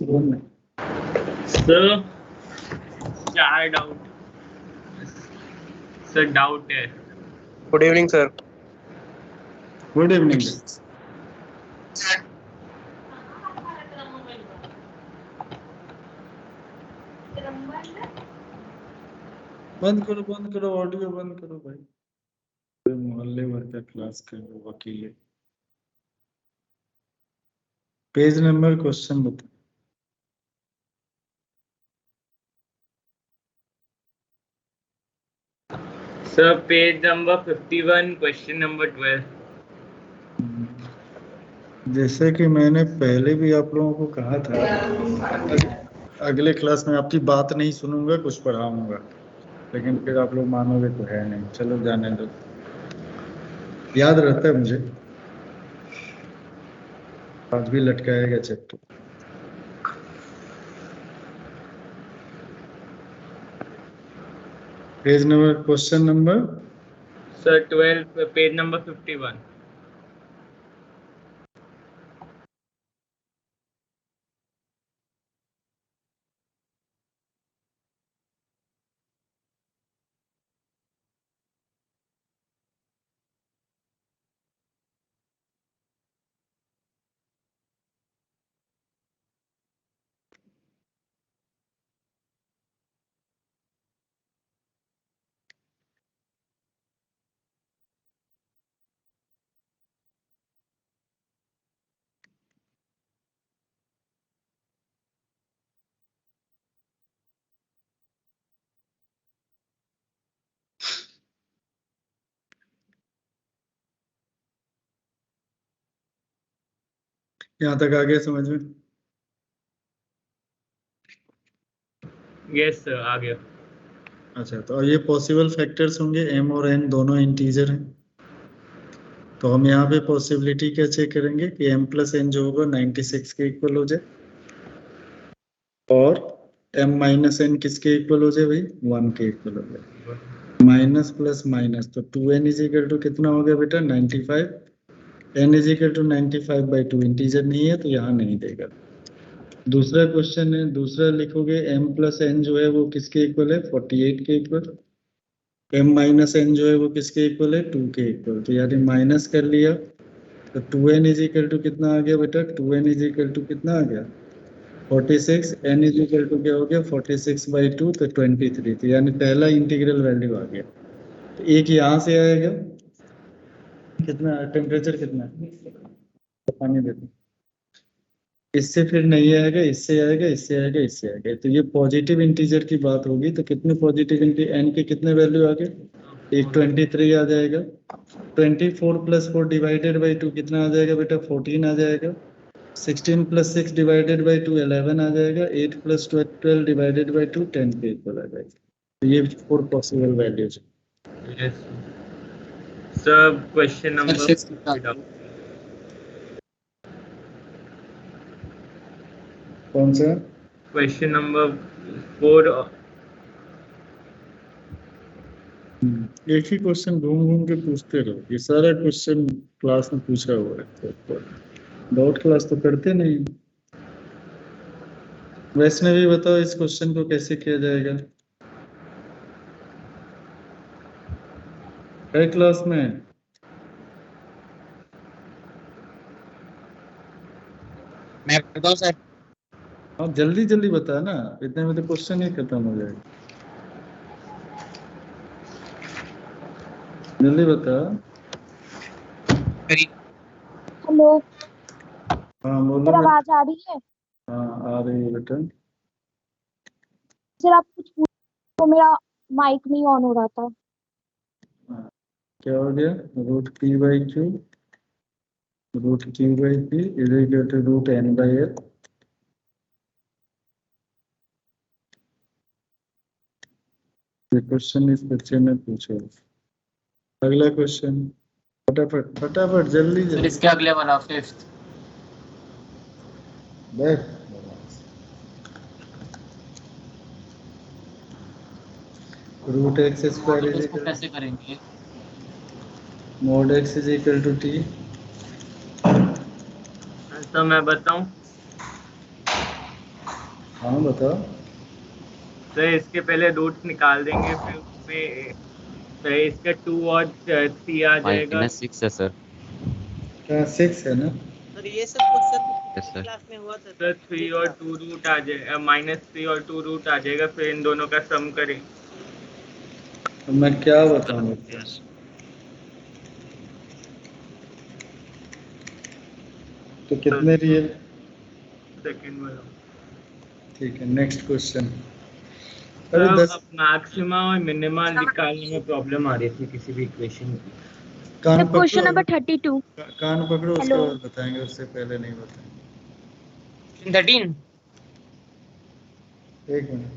Sir 4 doubt sir doubt है। Good evening sir. Good evening. बंद करो ऑडियो बंद करो भाई। मोहल्ले भर का क्लास कर लो वकील। पेज नंबर क्वेश्चन बता। Sir page number 51 question number 12। जैसे कि मैंने पहले भी आप लोगों को कहा था, अगले क्लास में आपकी बात नहीं सुनूंगा, कुछ पढ़ाऊंगा, लेकिन फिर आप लोग मानोगे तो है नहीं। चलो जाने दो, याद रहता है मुझे, आज भी लटकाएगा chapter. Page number question number sir 12 page number 51। यहाँ तक आ गया समझ में? यस सर आ गया। अच्छा, तो ये पॉसिबल फैक्टर्स होंगे, m और n दोनों इंटीजर हैं, तो हम यहाँ पे पॉसिबिलिटी क्या चेक करेंगे कि m प्लस n जो होगा 96 के इक्वल हो जाए, और m माइनस n किसके इक्वल हो जाए भाई? 1 के इक्वल हो जाए। माइनस प्लस माइनस, तो 2n इज इक्वल टू कितना हो गया बेटा? 95। n is equal to 95/2 integer नहीं है तो यहाँ नहीं देगा। दूसरा क्वेश्चन है, दूसरा लिखोगे m प्लस n जो है वो किसके इक्वल है? 48 के इक्वल। m माइनस n जो है वो किसके इक्वल है? 2 के इक्वल। तो यानी माइनस कर लिया तो 2n इज इक्वल टू कितना आ गया बेटा? 2n इज इक्वल टू कितना आ गया? 46। n इज इक्वल टू क्या हो गया? 46/2, तो 23। तो यानी पहला इंटीग्रल वैल्यू आ गया। तो एक यहाँ से आएगा, कितना टेम्परेचर कितना है? पानी देते, इससे फिर नहीं आएगा, इससे आएगा, इससे आएगा, इससे आएगा। तो ये पॉजिटिव इंटीजर की बात होगी। तो कितने पॉजिटिव n के कितने वैल्यू आ गए? एक 23 आ जाएगा। 24 + 4 डिवाइडेड बाई 2 कितना आ जाएगा बेटा? 14 आ जाएगा। 16 + 6 डिवाइडेड बाई 2 11 आ जाएगा। 8 + 12 डिवाइडेड बाई 2 10 के इक्वल आ जाएगा। तो ये 4 possible values. Yes sir question number कौन सा? Question number 4। एक ही क्वेश्चन घूम घूम के पूछते रहो। ये सारा क्वेश्चन क्लास में पूछा हुआ है, डाउट क्लास तो करते नहीं। वैष्णवी बताओ इस क्वेश्चन को कैसे किया जाएगा? है क्लास में? मैं बताऊं सर? हाँ जल्दी जल्दी बता ना, इतने में तो क्वेश्चन ही खत्म हो जाएगा। जल्दी बता। हेलो हाँ बोलो। सर, आवाज आ रही है? हाँ आ रही है बेटा। सर आप कुछ पूछो, मेरा माइक नहीं ऑन हो रहा था। क्या हो गया? √p/q √q/p is equal to √n/l। ये क्वेश्चन इस बच्चे ने पूछा। अगला क्वेश्चन, फटाफट फटाफट जल्दी सर जल्दी। इसके अगले वाला 5th। बैठ। √x² इज इसको इक्वल कैसे करेंगे? mod x is equal to t। तो मैं बताऊं हाँ बताओ। सर इसके पहले रूट्स निकाल देंगे, फिर उसमें सर इसका 2 और 3 आ जाएगा। -6 है सर। क्या 6 है ना? सर ये सब क्वेश्चन यस सर। क्लास में हुआ था सर 3 और 2 रूट आ जाएगा, -3 और 2 रूट आ जाएगा, फिर इन दोनों का सम करें। तो मैं क्या बताऊँ? तो कितने रियल? सेकंड वाला ठीक है, नेक्स्ट क्वेश्चन। सर अरे 10 अब मैक्सिमा और मिनिमा निकालने में प्रॉब्लम आ रही थी किसी भी इक्वेशन की। कान क्वेश्चन पकड़ो, नंबर 32। कान पकड़ो, उसके हेलो। बाद बताएंगे, उससे पहले नहीं बताएंगे। 13। एक मिनट।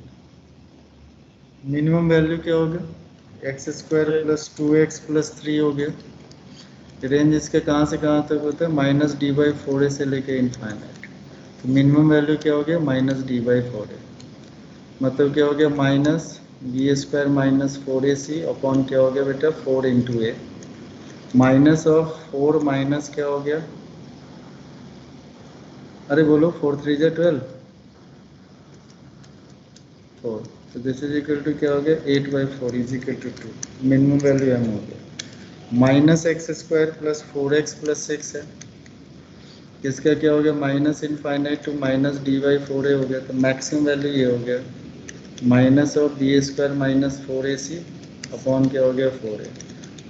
मिनिमम वैल्यू क्या होगा? x² + 2x + 3 हो गया। रेंज इसके कहाँ से कहाँ तक होता है? -d/4a से लेके इनफाइनाइट। तो मिनिमम वैल्यू क्या हो गया? -d/4a। मतलब क्या हो गया? -b² - 4ac अपॉन क्या हो गया बेटा? 4 × a। माइनस ऑफ 4 माइनस क्या हो गया? अरे बोलो, 4 3 जा 12, 4। तो दिस इज इक्वल टू क्या हो गया? 8/4 is equal to 2। Minimum value m हो गया। -x² + 4x + 6 है। इसका क्या हो गया? माइनस इनफाइनाइट टू -d/4a हो गया। तो मैक्सिमम वैल्यू ये हो गया, -b² - 4ac अपॉन क्या हो गया? 4a।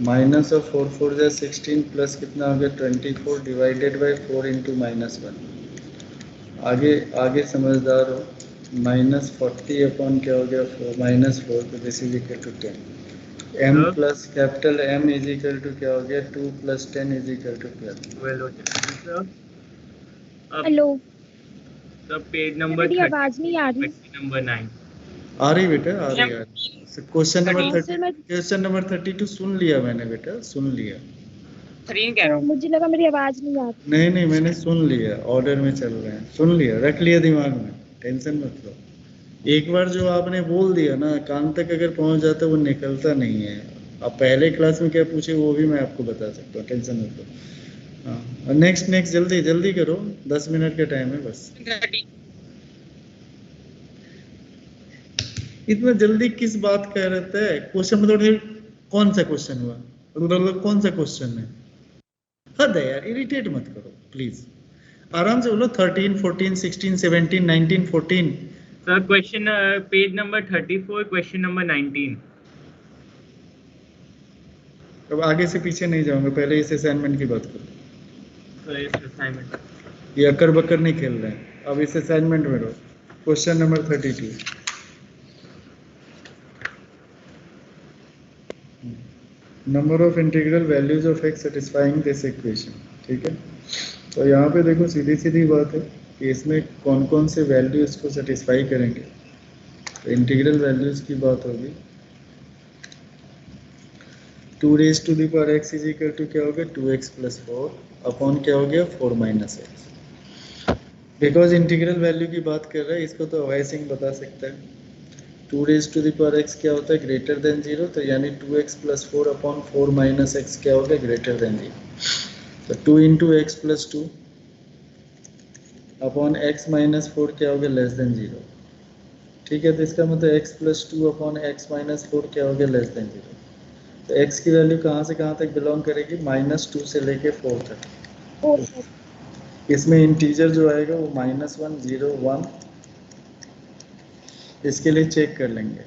माइनस ऑफ 4 4 जा 16 प्लस कितना हो गया? 24 डिवाइडेड बाई 4 × -1। आगे आगे समझदार हो। -40 अपॉन क्या हो गया? 4 तो this is equal to 10। m plus capital M is equal to क्या हो गया? 2 + 10 इज इक्वल टू 12। 12 हो जाएगा सर। अब हेलो। सर पेज नंबर मेरी 30, आवाज नहीं आ रही। Question number 9। आ रही बेटा, आ रही है। क्वेश्चन नंबर हाँ, 30, सर मैं क्वेश्चन नंबर 32 सुन लिया मैंने बेटा, सुन लिया। 13 कह रहा हूँ। मुझे लगा मेरी आवाज नहीं आ रही। नहीं नहीं, मैंने सुन लिया, ऑर्डर में चल रहे हैं, सुन लिया, रख लिया दिमाग में, टेंशन मत लो। एक बार जो आपने बोल दिया ना, कान तक अगर पहुंच जाता वो निकलता नहीं है। अब पहले क्लास में क्या पूछे वो भी मैं आपको बता सकता हूँ, टेंशन मत लो। हाँ, नेक्स्ट नेक्स्ट, जल्दी जल्दी करो, 10 मिनट का टाइम है बस। 13। इतना जल्दी किस बात का रहता है? क्वेश्चन में थोड़ी, कौन सा क्वेश्चन हुआ? कौन सा क्वेश्चन है? हद है यार, इरिटेट मत करो प्लीज। आराम से बोलो। 13 14 16 17 19 14। Sir question page number 34, question number 19। अब आगे से पीछे नहीं जाऊंगा, पहले इस असाइनमेंट की बात करो। सर इस असाइनमेंट ये अकर बकर नहीं खेल रहे हैं, अब इस असाइनमेंट में रहो। Question number 32। Number of integral values of x satisfying this equation. ठीक है, तो यहाँ पे देखो, सीधी सीधी बात है कि इसमें कौन कौन से वैल्यू इसको सेटिस्फाई करेंगे। तो इंटीग्रल वैल्यूज की बात होगी। 2 raised to the power x is equal to क्या हो गया? 2x + 4 अपॉन क्या हो गया? 4 - x। बिकॉज इंटीग्रल वैल्यू की बात कर रहा है, इसको तो अभय सिंह बता सकता है। 2 raised to the power x क्या होता है? ग्रेटर देन 0, तो यानी 2x + 4 अपॉन 4 - x क्या हो गया? Greater than 0। तो 2 × x + 2 अपॉन x - 4 क्या हो गया? Less than 0। ठीक है, तो इसका मतलब x + 2 अपॉन x - 4 क्या हो गया? Less than 0। तो x की वैल्यू कहाँ से कहाँ तक बिलोंग करेगी? -2 से लेके 4 तक। और इसमें इंटीजर जो आएगा वो -1 0 1, इसके लिए चेक कर लेंगे।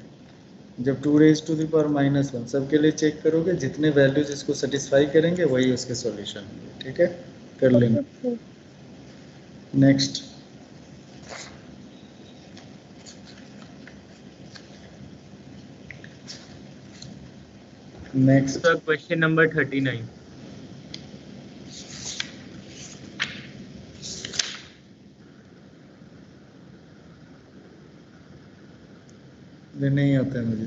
जब 2 raised to the power -1 सबके लिए चेक करोगे, जितने वैल्यूज इसको सेटिस्फाई करेंगे वही उसके सॉल्यूशन होंगे। ठीक है, कर लेना। Next, next sir question number 39। नहीं आता है मुझे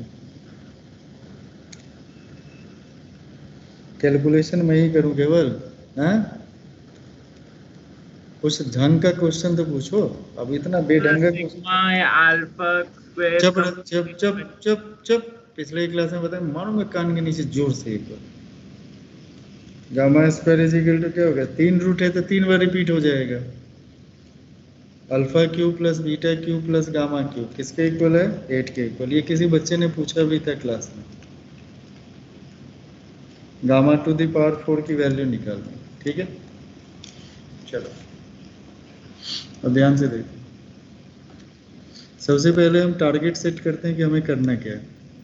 कैलकुलेशन, मैं ही करूं केवल? हैं? कुछ ढंग का क्वेश्चन तो पूछो, अब इतना बेढंगा क्वेश्चन। सिग्मा या अल्फा स्क्वायर चुप का रह, चुप चुप चुप चुप। पिछले क्लास में बताया, मारूंगा कान के नीचे जोर से एक बार। Gamma square is equal to क्या हो गया? 3 रूट है तो 3 बार रिपीट हो जाएगा। Alpha cube plus beta cube plus gamma cube किसके इक्वल है? 8 के इक्वल। ये किसी बच्चे ने पूछा भी था क्लास में। गामा टू द पावर 4 की वैल्यू निकालनी, ठीक है। चलो अब ध्यान से देखो। सबसे पहले हम टारगेट सेट करते हैं कि हमें करना क्या है,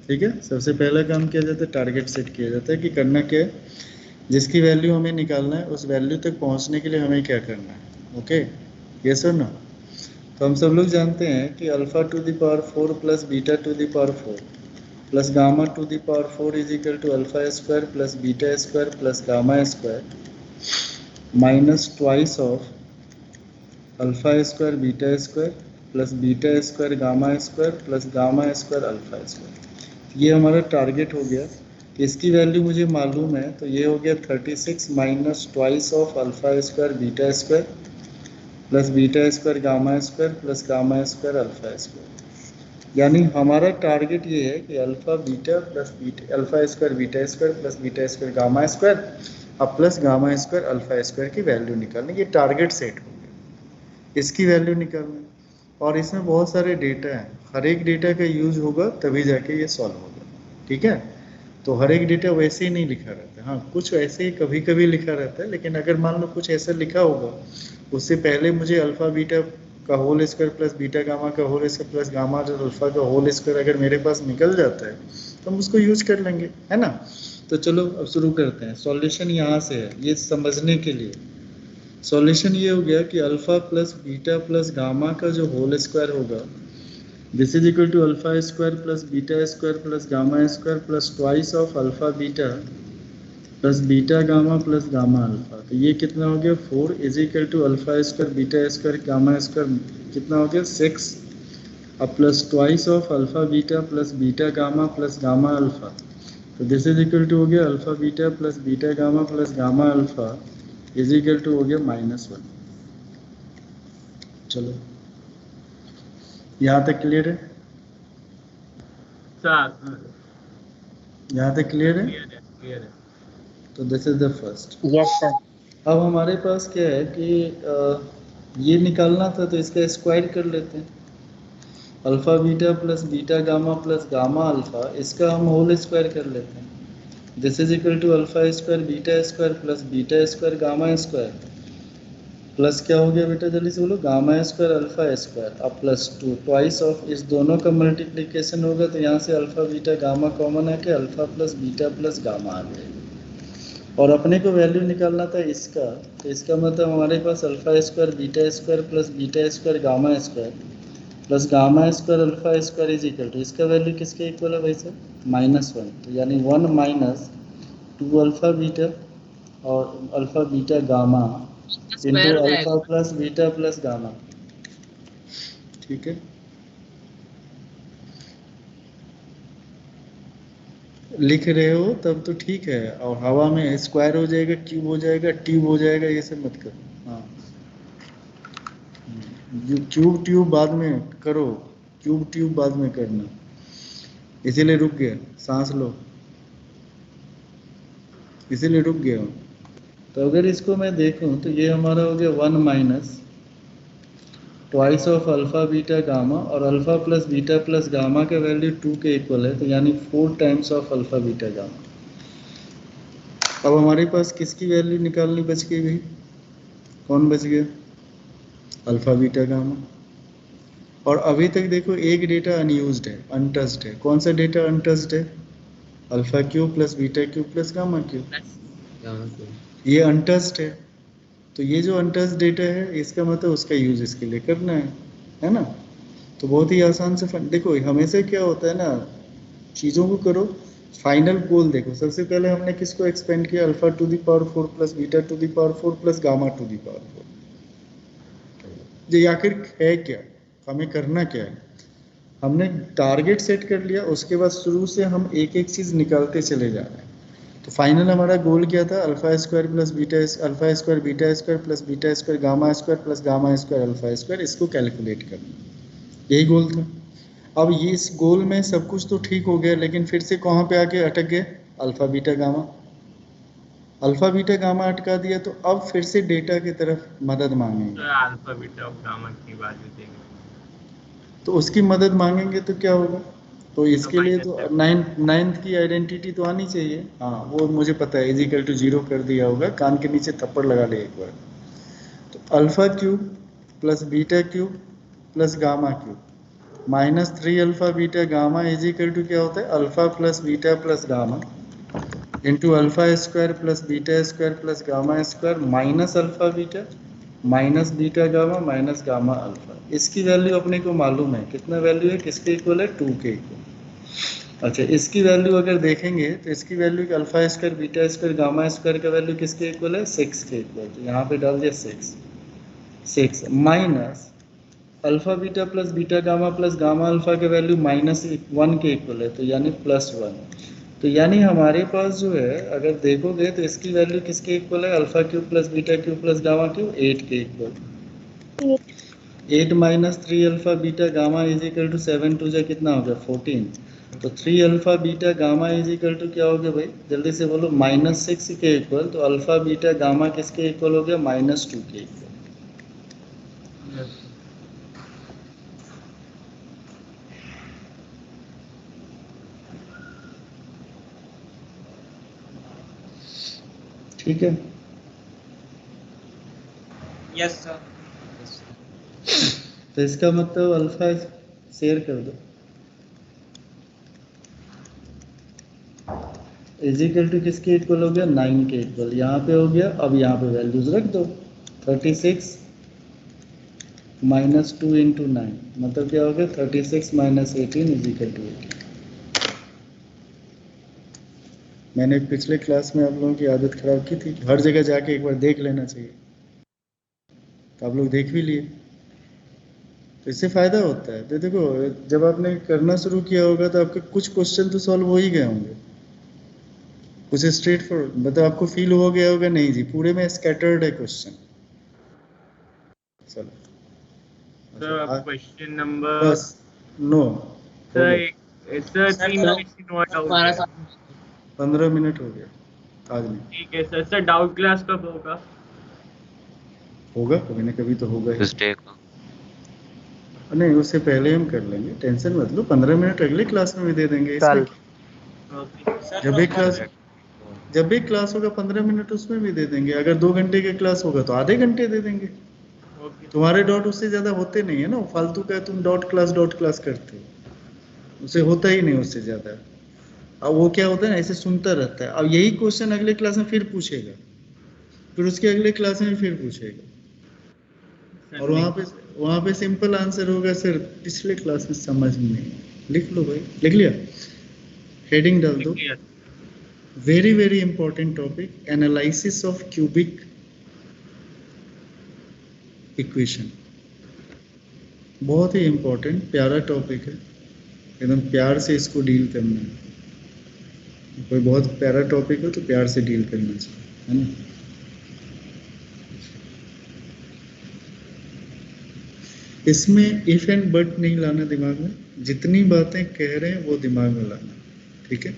ठीक है। सबसे पहला काम किया जाता है, टारगेट सेट किया जाता है कि करना क्या है, जिसकी वैल्यू हमें निकालना है उस वैल्यू तक पहुंचने के लिए हमें क्या करना है। ओके, ये सर ना। तो हम सब लोग जानते हैं कि alpha to the power 4 plus beta to the power 4 plus gamma to the power 4 is equal to alpha square plus beta square plus gamma square minus twice of alpha square beta square plus beta square gamma square plus gamma square alpha square. ये हमारा target हो गया। इसकी value मुझे मालूम है, तो ये हो गया 36 minus twice of alpha square beta square plus beta square gamma square plus gamma square alpha square. यानी हमारा टारगेट ये है कि alpha beta plus beta alpha square beta square plus beta square gamma square अब plus gamma square alpha square की value निकालनी। ये target set हो गया, इसकी वैल्यू निकालनी। और इसमें बहुत सारे डेटा हैं, हर एक डेटा का यूज होगा तभी जाके ये सॉल्व होगा, ठीक है। तो हर एक डेटा वैसे ही नहीं लिखा रहता है, हाँ कुछ ऐसे ही कभी कभी लिखा रहता है, लेकिन अगर मान लो कुछ ऐसा लिखा होगा उससे पहले मुझे अल्फा बीटा का whole square plus beta gamma का whole square plus gamma alpha का होल स्क्वायर अगर मेरे पास निकल जाता है तो हम उसको यूज कर लेंगे, है ना। तो चलो अब शुरू करते हैं। सॉल्यूशन यहाँ से है, ये समझने के लिए। सॉल्यूशन ये हो गया कि alpha plus beta plus gamma का जो होल स्क्वायर होगा this is equal to alpha square plus beta square plus gamma square plus twice of alpha beta plus beta gamma plus gamma alpha. तो ये कितना हो गया 4 is equal to alpha square beta square gamma square कितना हो गया 6 अब plus twice of alpha beta plus beta gamma plus gamma alpha. तो दिस इज इक्वल टू हो गया alpha beta plus beta gamma plus gamma alpha is equal to हो गया -1। चलो यहाँ तक क्लियर है? यहाँ तक क्लियर है? क्लियर है। तो this is the first. Yes sir. अब हमारे पास क्या है कि ये निकालना था तो इसका स्क्वायर कर लेते हैं। Alpha beta plus beta gamma plus gamma alpha, इसका हम होल स्क्वायर कर लेते हैं। This is equal to alpha square beta square plus beta square gamma square plus क्या हो गया बेटा जल्दी से बोलो, गामा स्क्वायर अल्फा स्क्वायर अब प्लस 2 ट्वाइस ऑफ इस दोनों का मल्टीप्लिकेशन होगा तो यहाँ से अल्फा बीटा गामा कॉमन आके alpha plus beta plus gamma आ गया। और अपने को वैल्यू निकालना था इसका, तो इसका मतलब हमारे पास alpha square beta square plus beta square gamma square plus gamma square alpha square is equal to इसका वैल्यू किसके इक्वल है भाई सर -1। तो यानी 1 माइनस 2 अल्फा बीटा और alpha beta gamma into alpha plus beta plus gamma, ठीक है। लिख रहे हो तब तो ठीक है, और हवा में स्क्वायर हो जाएगा क्यूब हो जाएगा ट्यूब हो जाएगा ये सब मत करो। हाँ क्यूब ट्यूब बाद में करो, क्यूब ट्यूब बाद में करना, इसीलिए रुक गया। सांस लो, इसीलिए रुक गया हूँ। तो अगर इसको मैं देखूं तो ये हमारा हो गया 1 minus twice of alpha beta gamma और alpha plus beta plus gamma का वैल्यू 2 के इक्वल है, तो यानी 4 times of alpha beta gamma. अब हमारे पास किसकी वैल्यू निकालनी बच गई भाई, कौन बच गया, अल्फा बीटा गामा। और अभी तक देखो एक डेटा अनयूज्ड है, अनटच्ड है। कौन सा डेटा अनटच्ड है, alpha cube plus beta cube plus gamma cube, ये अनटच्ड है। तो ये जो अनटच्ड डेटा है इसका मतलब उसका यूज इसके लिए करना है ना। तो बहुत ही आसान से देखो हमेशा क्या होता है ना, चीज़ों को करो फाइनल गोल देखो। सबसे पहले हमने किसको एक्सपेंड किया, alpha to the power 4 plus beta to the power 4 plus gamma to the power 4। ये आखिर है क्या, हमें करना क्या है, हमने टारगेट सेट कर लिया, उसके बाद शुरू से हम एक एक चीज़ निकालते चले जा रहे हैं। तो फाइनल हमारा गोल क्या था, alpha square plus beta alpha square beta square plus beta square gamma square plus gamma square alpha square, इसको कैलकुलेट करना, यही गोल था। अब ये इस गोल में सब कुछ तो ठीक हो गया, लेकिन फिर से कहाँ पे आके अटक गए, alpha beta gamma. Alpha beta gamma अटका दिया, तो अब फिर से डेटा की तरफ मदद मांगेंगे। सर अल्फा बीटा और गामा की वैल्यू देंगे। तो उसकी मदद मांगेंगे तो क्या होगा? तो इसके लिए तो नाइन्थ की आइडेंटिटी तो आनी चाहिए। हाँ, वो मुझे पता है, इजिकल टू 0 कर दिया होगा, कान के नीचे थप्पड़ लगा ले एक बार। तो alpha cube plus beta cube plus gamma cube minus 3 alpha beta gamma is equal to क्या होता है? Alpha plus beta plus gamma into alpha square plus beta square plus gamma square minus alpha beta minus beta gamma minus gamma alpha. इसकी value अपने को मालूम है, कितना value है, किसके इक्वल है? 2 के इक्वल। अच्छा, इसकी वैल्यू अगर देखेंगे तो इसकी value alpha square beta square gamma square का वैल्यू किसके इक्वल है? 6 के इक्वल। तो यहाँ पे डाल दिया 6 minus alpha beta plus beta gamma plus gamma alpha का वैल्यू -1 के इक्वल है, तो यानी +1। तो यानी हमारे पास जो है, अगर देखोगे तो इसकी वैल्यू किसके इक्वल है? Alpha cube plus beta cube plus gamma cube 8 के equal. 8 minus 3 alpha beta gamma is equal to 7 two जा कितना हो गया? 14। तो 3 alpha beta gamma is equal to क्या हो गया भाई? जल्दी से बोलो। -6 के इक्वल। तो अल्फा बीटा गामा किसके इक्वल हो गया? -2 के इक्वल। ठीक है। Yes sir. तो इसका मतलब अल्फा शेयर कर दो, इजिकल टू किसके इक्वल हो गया? 9 के इक्वल। यहाँ पे हो गया। अब यहाँ पे वैल्यूज रख दो। 36 माइनस 2 इंटू 9 मतलब क्या हो गया? 36 माइनस 18 इजिकल टू 18। मैंने पिछले क्लास में आप लोगों की आदत खराब की थी, हर जगह जाके एक बार देख लेना चाहिए, तो आप लोग देख भी लिए। तो इससे फ़ायदा होता है। तो देखो, जब आपने करना शुरू किया होगा तो आपके कुछ क्वेश्चन तो सॉल्व हो ही गए होंगे, कुछ स्ट्रेट फॉरवर्ड। मतलब आपको फील हो गया होगा, नहीं जी पूरे में स्कैटर्ड है क्वेश्चन। चलो सर अब क्वेश्चन नंबर बस नो सर 3 क्वेश्चन और डाउट है। 15 मिनट हो गया आज नहीं। ठीक है सर। सर डाउट क्लास कब होगा? होगा कभी ना कभी तो होगा ही। ट्यूसडे को। नहीं, उससे पहले हम कर लेंगे, टेंशन मत लो। 15 मिनट अगले क्लास में भी दे देंगे। इसमें ओके। जब भी क्लास होगा 15 मिनट उसमें भी दे देंगे। अगर 2 घंटे की क्लास होगा तो आधे घंटे दे देंगे। ओके। तुम्हारे डॉट उससे ज़्यादा होते नहीं है ना, फालतू का तुम डॉट क्लास करते हो, उसे होता ही नहीं उससे ज़्यादा। अब वो क्या होता है ना, ऐसे सुनता रहता है। अब यही क्वेश्चन अगले क्लास में फिर पूछेगा, फिर उसके अगले क्लास में फिर पूछेगा, और वहाँ पे सिंपल आंसर होगा, सर पिछले क्लास में समझ में नहीं। लिख लो भाई, लिख लिया? हेडिंग डाल दो, very very important topic, analysis of cubic equation. बहुत ही इंपॉर्टेंट प्यारा टॉपिक है, एकदम प्यार से इसको डील करना है। कोई बहुत प्यारा टॉपिक हो तो प्यार से डील करना चाहिए, है ना? इसमें इफ एंड बट नहीं लाना दिमाग में, जितनी बातें कह रहे हैं वो दिमाग में लाना, ठीक है?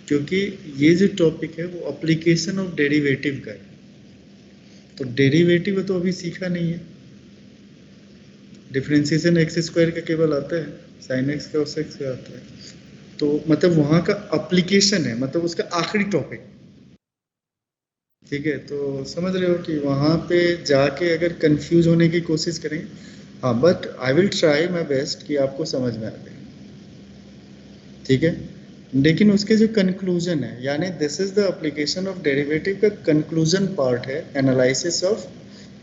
क्योंकि ये जो टॉपिक है वो एप्लीकेशन ऑफ डेरिवेटिव का है। तो डेरिवेटिव तो अभी सीखा नहीं है। डिफरेंशिएशन एक्स स्क्वायर का केवल आता है, साइन एक्स का उस एक्स का आता है। तो मतलब वहाँ का एप्लीकेशन है, मतलब उसका आखिरी टॉपिक, ठीक है? तो समझ रहे हो कि वहाँ पे जाके अगर कंफ्यूज होने की कोशिश करें, हाँ, but I will try my best कि आपको समझ में आ जाए, ठीक है? लेकिन उसके जो कंक्लूजन है, यानी this is the application of derivative का कंक्लूजन पार्ट है, एनालिसिस ऑफ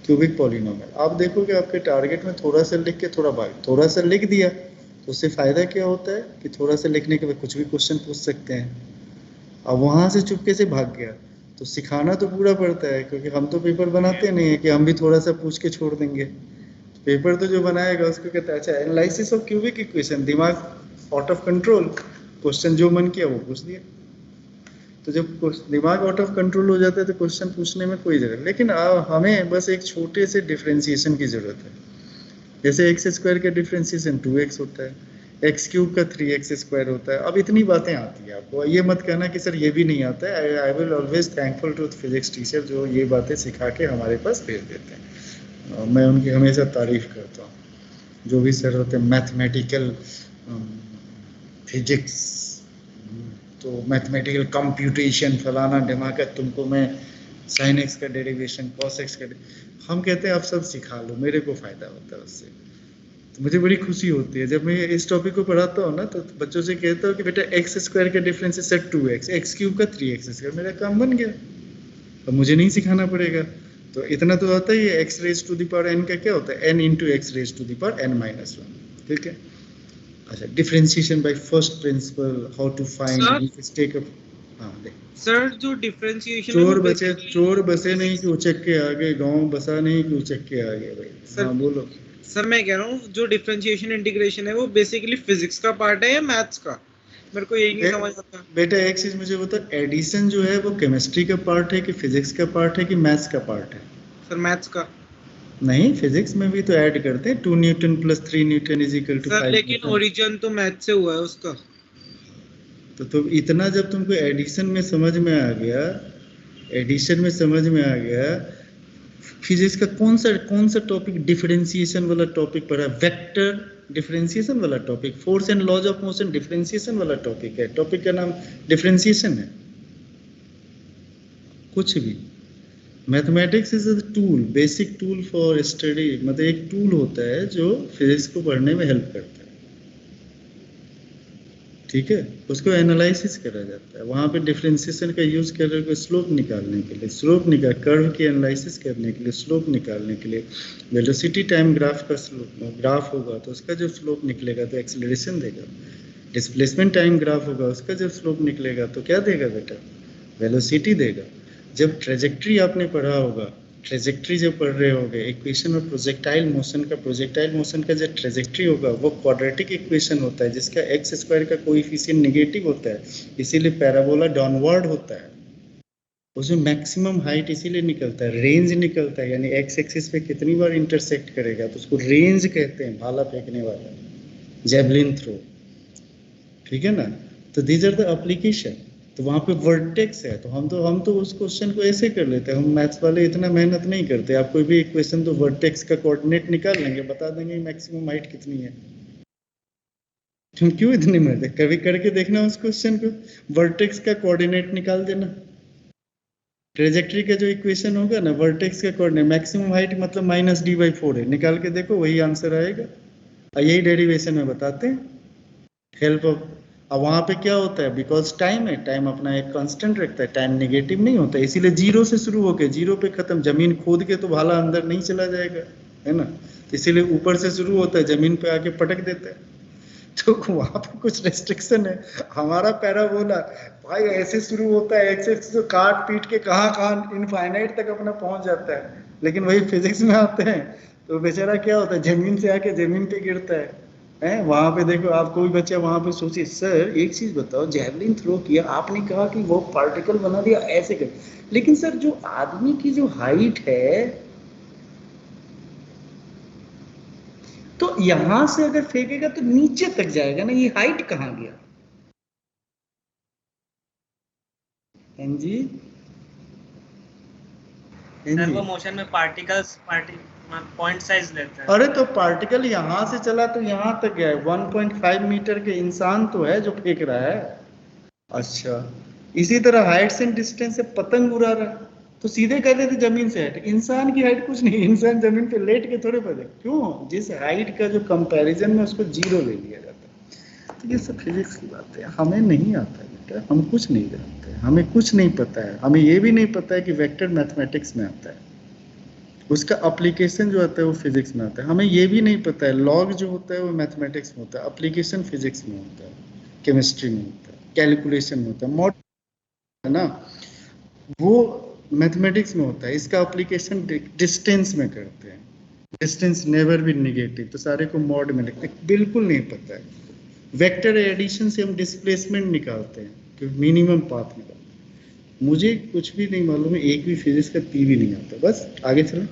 क्यूबिक पॉलिनोमियल। आप देखोगे आपके टारगेट में थोड़ा सा लिख के थोड़ा सा लिख दिया, तो उससे फ़ायदा क्या होता है कि थोड़ा सा लिखने के बाद कुछ भी क्वेश्चन पूछ सकते हैं। अब वहाँ से चुपके से भाग गया तो सिखाना तो पूरा पड़ता है, क्योंकि हम तो पेपर बनाते नहीं है कि हम भी थोड़ा सा पूछ के छोड़ देंगे। पेपर तो जो बनाएगा उसको कहता है अच्छा एनालिसिस ऑफ क्यूबिक इक्वेशन, दिमाग आउट ऑफ कंट्रोल, क्वेश्चन जो मन किया वो पूछ दिया। तो जब दिमाग आउट ऑफ कंट्रोल हो जाता है तो क्वेश्चन पूछने में कोई जरूरत। लेकिन हमें बस एक छोटे से डिफ्रेंशिएशन की ज़रूरत है। जैसे एक्स स्क्वायर का डिफ्रेंशिएशन 2x होता है, एक्स क्यूब का 3x स्क्वायर होता है। अब इतनी बातें आती है आपको, ये मत कहना कि सर ये भी नहीं आता है। I will always thankful to physics teacher जो ये बातें सिखा के हमारे पास भेज देते हैं, और मैं उनकी हमेशा तारीफ करता हूँ। जो भी सर होते हैं मैथमेटिकल फिजिक्स, तो मैथमेटिकल कंप्यूटेशन फलाना ढिमाका, तुमको मैं साइन एक्स का डेरिवेशन कॉस एक्स का हम कहते हैं आप सब सिखा लो, मेरे को फायदा होता है उससे। तो मुझे बड़ी खुशी होती है जब मैं इस टॉपिक को पढ़ाता हूँ ना, तो बच्चों से कहता हूँ कि बेटा एक्स स्क्वायर का डिफरेंस है सर 2x, एक्स क्यूब का 3x स्क्वायर, मेरा काम बन गया, अब मुझे नहीं सिखाना पड़ेगा। तो इतना तो आता ही है। X raise to the power n का क्या होता है, n into x raise to the power n-1, ठीक है। अच्छा, differentiation by first principle, how to find take up. हाँ देख सर जो डिफरेंशिएशन चोर बसे नहीं कि उचक के आगे, गांव बसा नहीं कि उचक के आगे भाई। हाँ बोलो सर। मैं कह रहा हूँ जो डिफरेंशिएशन इंटीग्रेशन है वो बेसिकली फिजिक्स का पार्ट है या मैथ्स का, मेरे को यही नहीं समझ आता। बेटा एक चीज मुझे बता, एडिशन जो है वो केमिस्ट्री का पार्ट है कि फिजिक्स का पार्ट है कि मैथ्स का पार्ट है? सर मैथ्स का। नहीं, फिजिक्स में भी तो ऐड करते हैं 2 newton plus 3 newton is equal to 5 sir लेकिन ओरिजिन तो मैथ्स से हुआ है उसका। तो इतना जब तुमको एडिशन में समझ में आ गया, एडिशन में समझ में आ गया, फिजिक्स का कौन सा टॉपिक डिफरेंशिएशन वाला टॉपिक पढ़ा? वेक्टर डिफरेंशिएशन वाला topic, force and laws of motion differentiation वाला टॉपिक है, टॉपिक का नाम डिफरेंशिएशन है? कुछ भी। Mathematics is a tool, basic tool for study, मतलब एक टूल होता है जो फिजिक्स को पढ़ने में हेल्प करता है, ठीक है। उसको एनालिसिस करा जाता है, वहाँ पे डिफरेंशिएशन का यूज कर रहे हो स्लोप निकालने के लिए, कर्व की एनालिसिस करने के लिए, स्लोप निकालने के लिए। वेलोसिटी टाइम ग्राफ का ग्राफ होगा तो उसका जब स्लोप निकलेगा तो एक्सेलरेशन देगा। डिस्प्लेसमेंट टाइम ग्राफ होगा, उसका जब स्लोप निकलेगा तो क्या देगा बेटा? वेलोसिटी देगा। जब ट्रेजेक्ट्री आपने पढ़ा होगा, ट्रेजेक्ट्री जब पढ़ रहे होगे, इक्वेशन ऑफ प्रोजेक्टाइल मोशन का जो ट्रेजेक्ट्री होगा वो क्वाड्रेटिक इक्वेशन होता है जिसका एक्स स्क्वायर का कोएफिशिएंट नेगेटिव होता है, इसीलिए पैराबोला डाउनवर्ड होता है। उसमें मैक्सिमम हाइट इसीलिए निकलता है, रेंज निकलता है, यानी एक्स एक्सिस पे कितनी बार इंटरसेक्ट करेगा तो उसको रेंज कहते हैं, भाला फेंकने वाला, जेवलिन थ्रो, ठीक है ना। तो दीज आर द एप्लीकेशन। तो वहाँ पे वर्टेक्स है, तो हम तो उस क्वेश्चन को ऐसे कर लेते हैं, हम मैथ्स वाले इतना मेहनत नहीं करते। आप कोई भी इक्वेशन तो वर्टेक्स का कोऑर्डिनेट निकाल लेंगे, बता देंगे मैक्सिमम हाइट कितनी है। तुम क्यों इतनी मेहनत, कभी करके देखना उस क्वेश्चन को, वर्टेक्स का कोऑर्डिनेट निकाल देना, ट्रेजेक्ट्री का जो इक्वेशन होगा ना, वर्टेक्स का कोऑर्डिनेट मैक्सिमम हाइट मतलब -d/4 है, निकाल के देखो वही आंसर आएगा। यही डेरिवेशन में बताते हैं, हेल्प ऑफ। अब वहाँ पे क्या होता है, बिकॉज टाइम है, टाइम अपना एक कांस्टेंट रखता है, टाइम नेगेटिव नहीं होता, इसीलिए जीरो से शुरू होके जीरो पे खत्म। जमीन खोद के तो भाला अंदर नहीं चला जाएगा, है ना, इसीलिए ऊपर से शुरू होता है, जमीन पे आके पटक देता है। तो वहाँ पे कुछ रेस्ट्रिक्शन है। हमारा पैराबोला भाई ऐसे शुरू होता है, एक्स एक्स तो काट पीट के कहाँ इनफाइनाइट तक अपना पहुंच जाता है, लेकिन वही फिजिक्स में आते हैं तो बेचारा क्या होता है, जमीन से आके जमीन पे गिरता है। वहां पे देखो, आप कोई बच्चा वहां पे सोचिए, सर एक चीज बताओ, जेवलिन थ्रो किया आपने, कहा कि वो पार्टिकल बना दिया ऐसे कर, लेकिन सर जो आदमी की जो हाइट है, तो यहां से अगर फेंकेगा तो नीचे तक जाएगा ना, ये हाइट कहाँ गया? जी सर वो मोशन में पार्टिकल्स पॉइंट साइज लेता है। अरे तो पार्टिकल यहाँ से चला तो यहाँ तक गया, 1.5 मीटर के इंसान तो है जो फेंक रहा है। अच्छा, इसी तरह हाइट एंड डिस्टेंस से पतंग उड़ा रहा है तो सीधे कह देते जमीन से हाइट, इंसान की हाइट कुछ नहीं, इंसान जमीन पे लेट के थोड़े पड़े, क्यों? जिस हाइट का जो कंपैरिजन में उसको जीरो ले लिया जाता है। तो ये सब फिजिक्स की बात है, हमें नहीं आता है बेटा, हम कुछ नहीं जानते, हमें कुछ नहीं पता है। हमें ये भी नहीं पता है कि वेक्टर मैथमेटिक्स में आता है, उसका एप्लीकेशन जो आता है वो फिजिक्स में आता है। हमें ये भी नहीं पता है लॉग जो होता है वो मैथमेटिक्स में होता है, एप्लीकेशन फिजिक्स में होता है, केमिस्ट्री में होता है, कैलकुलेशन में होता है, मॉडल है ना वो मैथमेटिक्स में होता है। इसका एप्लीकेशन डिस्टेंस में करते हैं, डिस्टेंस नेवर बी नेगेटिव, तो सारे को मॉड में लिखते हैं, बिल्कुल नहीं पता है। वेक्टर एडिशन से हम डिस्प्लेसमेंट निकालते हैं, कि मिनिमम पाथ निकालते हैं। मुझे कुछ भी नहीं मालूम है, एक भी फिजिक्स का पी भी नहीं आता। बस आगे चलें।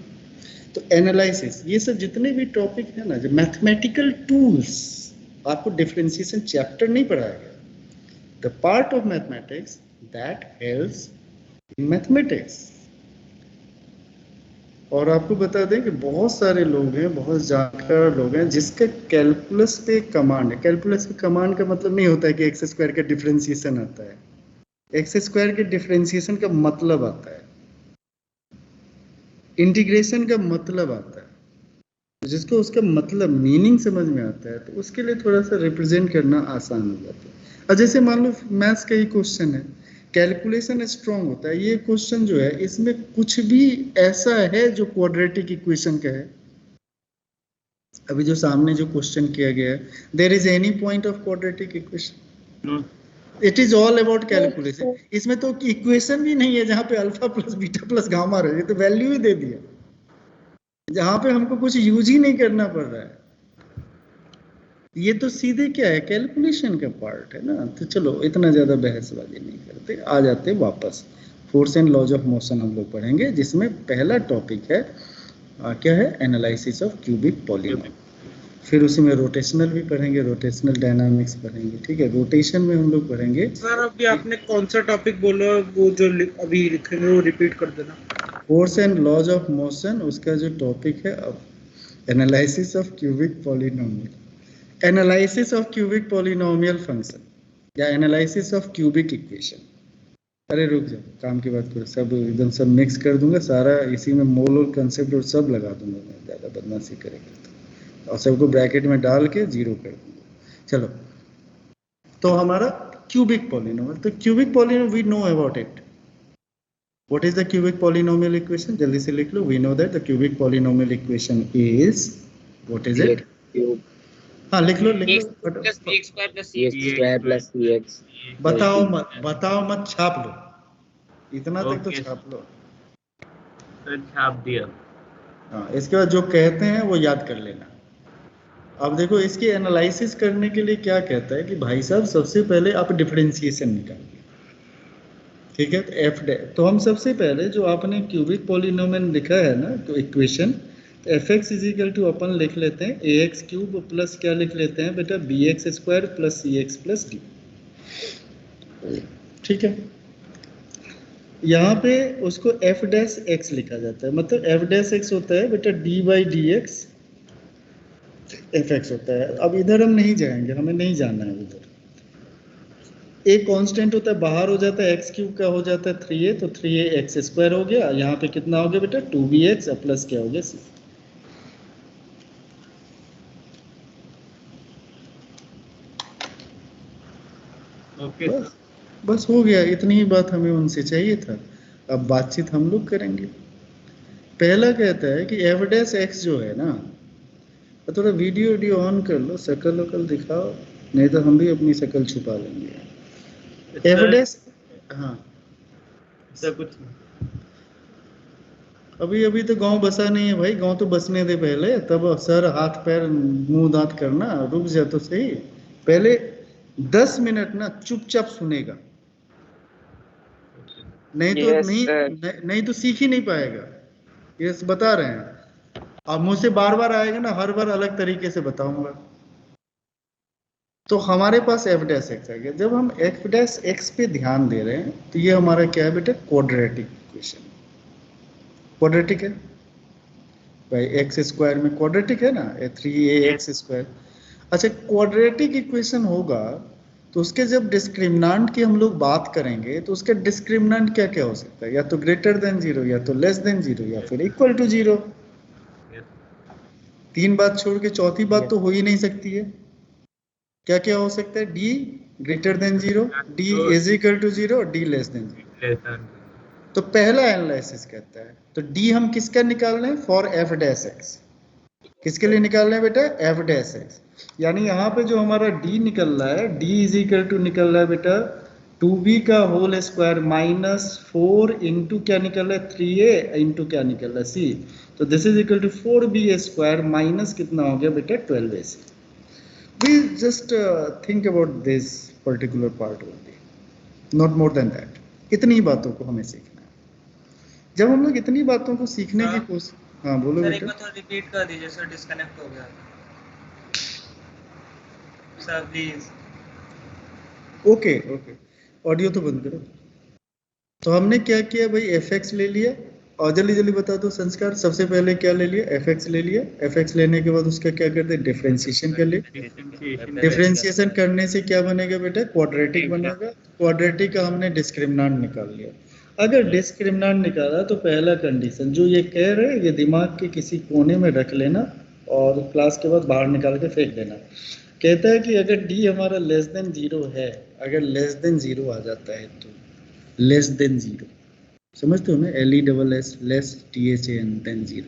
तो एनालिसिस, ये सब जितने भी टॉपिक है ना, जो मैथमेटिकल टूल्स आपको डिफरेंशिएशन चैप्टर नहीं पढ़ाया गया। The part of mathematics that helps in mathematics. और आपको बता दें कि बहुत सारे लोग हैं, बहुत जानकार लोग हैं जिसके कैलकुलस पे कमांड है। कैलकुलस पे कमांड का मतलब नहीं होता है कि एक्स स्क्वायर का डिफरेंशिएशन आता है। एक्स स्क्वायर के डिफरेंशिएशन का मतलब आता है, इंटीग्रेशन का मतलब आता है। तो जिसको उसका मतलब मीनिंग समझ में आता है तो उसके लिए थोड़ा सा रिप्रेजेंट करना आसान हो जाता है। और जैसे मान लो मैथ्स का ही क्वेश्चन है, कैलकुलेशन स्ट्रांग होता है। ये क्वेश्चन जो है इसमें कुछ भी ऐसा है जो क्वाड्रेटिक इक्वेशन का है। अभी जो सामने जो क्वेश्चन किया गया है, there is any point of quadratic equation, it is all about calculation. इसमें तो इक्वेशन भी नहीं है जहां पे alpha plus beta plus gamma रहे, तो वैल्यू ही दे दिया, जहां पे हमको कुछ यूज ही नहीं करना पड़ रहा है। ये तो सीधे क्या है, कैलकुलेशन का पार्ट है ना। तो चलो इतना ज्यादा बहसबाजी नहीं करते, आ जाते वापस। Force and laws of motion हम लोग पढ़ेंगे, जिसमें पहला टॉपिक है क्या है, एनालिसिस ऑफ क्यूबिक पॉलीनॉम। फिर उसी में रोटेशनल भी पढ़ेंगे, रोटेशनल डायनामिक्स पढ़ेंगे। ठीक है, रोटेशन में हम लोग पढ़ेंगे। सर अभी आपने कौन सा टॉपिक बोला, वो जो अभी लिखेंगे वो रिपीट कर देना। Force and laws of motion, उसका जो टॉपिक है अब analysis of cubic polynomial, analysis of cubic polynomial function या एनालिसिस ऑफ क्यूबिक इक्वेशन। अरे रुक जाओ, काम की बात करो, सब एकदम सब मिक्स कर दूंगा, सारा इसी में मोल और कंसेप्ट और सब लगा दूंगा मैं, ज़्यादा बदमाशी करेंगे तो, और सबको ब्रैकेट में डाल के जीरो कर दूंगा। चलो, तो हमारा क्यूबिक पॉलीनोमियल, तो cubic polynomial we know about it. What is the cubic polynomial equation? जल्दी से लिख लो। We know that the cubic polynomial equation is, what is it? हाँ लिख लो लिख लो। plus bx square plus cx square plus cx। बताओ मत, छाप लो, इतना तक तो छाप लो। तो छाप दिया। हाँ, इसके बाद जो कहते हैं वो याद कर लेना। अब देखो इसकी एनालिसिस करने के लिए क्या कहता है कि भाई साहब सबसे पहले आप डिफरेंशिएशन निकालिए। ठीक है, तो एफ डे, तो हम सबसे पहले जो आपने क्यूबिक पॉलीनोमियल लिखा है ना, तो इक्वेशन, तो f x is equal to अपन लिख लेते हैं ए एक्स क्यूब प्लस क्या लिख लेते हैं बेटा, बी एक्स स्क्वायर प्लस सी एक्स प्लस डी। ठीक है, यहाँ पे उसको एफ डैश एक्स लिखा जाता है, मतलब एफ डैश एक्स होता है बेटा D by D x F x होता है। अब इधर हम नहीं जाएंगे, हमें नहीं जाना है उधर। एक कांस्टेंट होता है, बाहर हो जाता है, एक्स क्यूब का हो जाता है 3a, तो 3a एक्स स्क्वायर हो गया। यहाँ पे कितना हो गया बेटा 2bx प्लस क्या हो गया c। ओके, बस हो गया, इतनी ही बात हमें उनसे चाहिए था। अब बातचीत हम लोग करेंगे। पहला कहता है कि एफ डैश एक्स जो है ना, थोड़ा वीडियो ऑन कर लो, शक्ल वकल दिखाओ, नहीं तो हम भी अपनी शक्ल छुपा लेंगे। एफ डैश, हाँ सब कुछ नहीं। अभी तो गांव बसा नहीं है भाई, गांव तो बसने दे पहले, तब सर हाथ पैर मुंह दांत करना। रुक जा तो सही, पहले 10 मिनट ना चुपचाप सुनेगा, नहीं तो नहीं तो सीख ही नहीं पाएगा। ये बता रहे हैं। अब मुझसे बार बार आएगा ना, हर बार अलग तरीके से बताऊंगा। तो हमारे पास एफ डैश एक्स आ गया। जब हम एफ डैश एक्स पे ध्यान दे रहे हैं तो ये हमारा क्या है बेटा, क्वाड्रेटिक इक्वेशन। क्वाड्रेटिक है भाई, एक्स स्क्वायर में क्वाड्रेटिक है ना, 3ax स्क्वायर। अच्छा, क्वाड्रेटिक इक्वेशन होगा तो उसके जब डिस्क्रिमिनेंट की हम लोग बात करेंगे तो उसका डिस्क्रिमिनेंट क्या क्या हो सकता है, या तो ग्रेटर देन 0, या तो लेस देन 0, या फिर इक्वल टू 0। तीन बात छोड़ के चौथी बात तो हो ही नहीं सकती है। क्या क्या हो सकता है, D greater than 0, D is equal to 0, D less than 0। तो पहला एनालिसिस कहता है, तो डी हम किसका निकाल रहे हैं, फॉर एफ डैश एक्स। किसके लिए निकाल रहे हैं बेटा, एफ डैश एक्स। यानी यहाँ पे जो हमारा डी निकल रहा है, डी इज इक्वल टू निकल रहा है बेटा 2b का होल स्क्वायर माइनस 4 इंटू क्या निकल रहा है, 3a इंटू क्या निकल रहा है, c। तो this is equal to 4b square minus कितना हो गया बेटा 12ac। We just think about this particular part only, not more than that. इतनी बातों को हमें सीखना है। जब हम लोग इतनी बातों को सीखने की कोशिश, हाँ बोलो सर एक बेटा। बार तो रिपीट कर दीजिए सर, डिस्कनेक्ट हो गया। Sir please. Okay okay, audio तो बंद करो। तो हमने क्या किया भाई, एफ एक्स ले लिया, और जल्दी जल्दी बता दो संस्कार, सबसे पहले क्या ले लिया, एफ एक्स ले लिया। एफ एक्स लेने के बाद उसका क्या करते हैं, डिफरेंशिएशन कर लिया। डिफरेंशिएशन करने से क्या बनेगा बेटा, क्वाड्रेटिक बनेगा। क्वाड्रेटिक का हमने डिस्क्रिमिनेंट निकाल लिया। अगर डिस्क्रिमिनेंट निकाला तो पहला कंडीशन जो ये कह रहे हैं, ये दिमाग के किसी कोने में रख लेना और क्लास के बाद बाहर निकाल के फेंक देना। कहता है कि अगर डी हमारा लेस देन जीरो है, अगर लेस देन जीरो आ जाता है तो लेस देन जीरो, समझते हो ना, LESS less THAN than zero,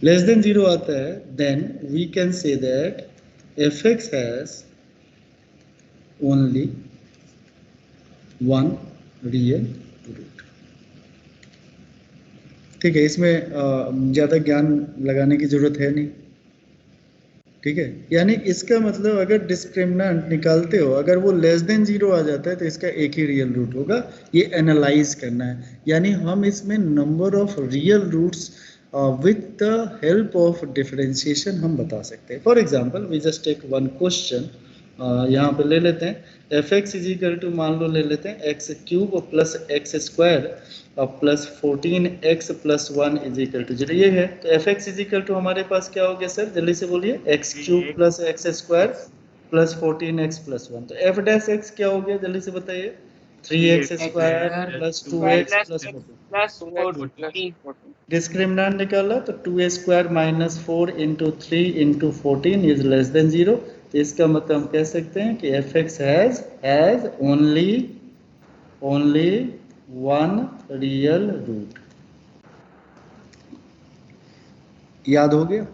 less than zero आता है, then we can say that fx has only one real root. ठीक है, इसमें ज्यादा ज्ञान लगाने की जरूरत है नहीं। ठीक है, यानी इसका मतलब अगर डिस्क्रिमिनेंट निकालते हो, अगर वो लेस देन जीरो आ जाता है तो इसका एक ही रियल रूट होगा। ये एनालाइज करना है, यानी हम इसमें number of real roots with the help of differentiation हम बता सकते हैं। For example we just take one question, यहाँ पे ले लेते हैं f x is equal to, मान लो ले लेते हैं x cube plus x square plus 14x plus 1 is equal to zero. ये है तो f x is equal to हमारे पास क्या हो गया सर, जल्दी से बोलिए, x cube plus x square plus 14x plus 1। तो एफ डैश एक्स क्या हो गया, जल्दी से बताइए, 3x square plus 2x plus 14। Discriminant निकाला तो 2 square minus 4 into 3 into 14 is less than zero. तो इसका मतलब हम कह सकते हैं कि f x has only one real root. याद हो गया?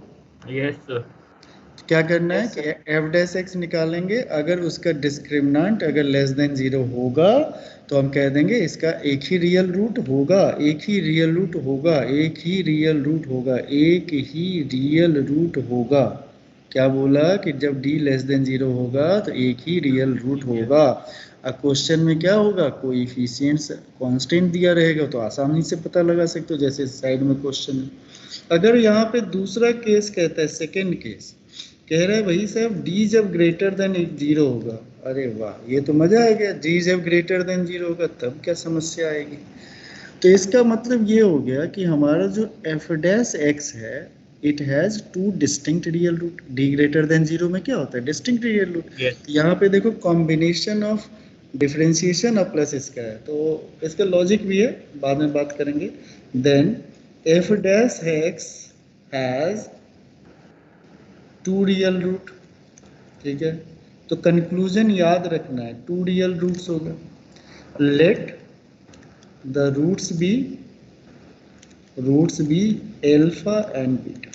Yes sir. क्या करना है कि एफ डैश एक्स निकालेंगे, अगर उसका डिस्क्रिमिनेंट अगर लेस देन जीरो होगा तो हम कह देंगे इसका एक ही रियल रूट होगा, एक ही रियल रूट होगा, एक ही रियल रूट होगा, एक ही रियल रूट होगा। क्या बोला कि जब डी लेस देन जीरो होगा तो एक ही रियल रूट होगा। अब क्वेश्चन में क्या होगा, कोएफिशिएंट्स कांस्टेंट दिया रहेगा तो आसानी से पता लगा सकते हो, जैसे साइड में क्वेश्चन है। अगर यहाँ पे दूसरा केस कहता है, सेकंड केस कह रहा है भाई साहब डी जब ग्रेटर देन जीरो होगा, अरे वाह ये तो मजा आ गया, डी जब ग्रेटर देन जीरो होगा तब क्या समस्या आएगी। तो इसका मतलब ये हो गया कि हमारा जो एफ डैश एक्स है it has two distinct real root. D greater than zero में क्या होता है, डिस्टिंक्ट रियल रूट। यहाँ पे देखो कॉम्बिनेशन ऑफ डिफरेंशिएशन और प्लस इसका है, तो इसका लॉजिक भी है, बाद में बात करेंगे। Then f dash x has two real root. ठीक है, तो कंक्लूजन याद रखना है, टू रियल रूट्स होगा। Let the roots be alpha and beta.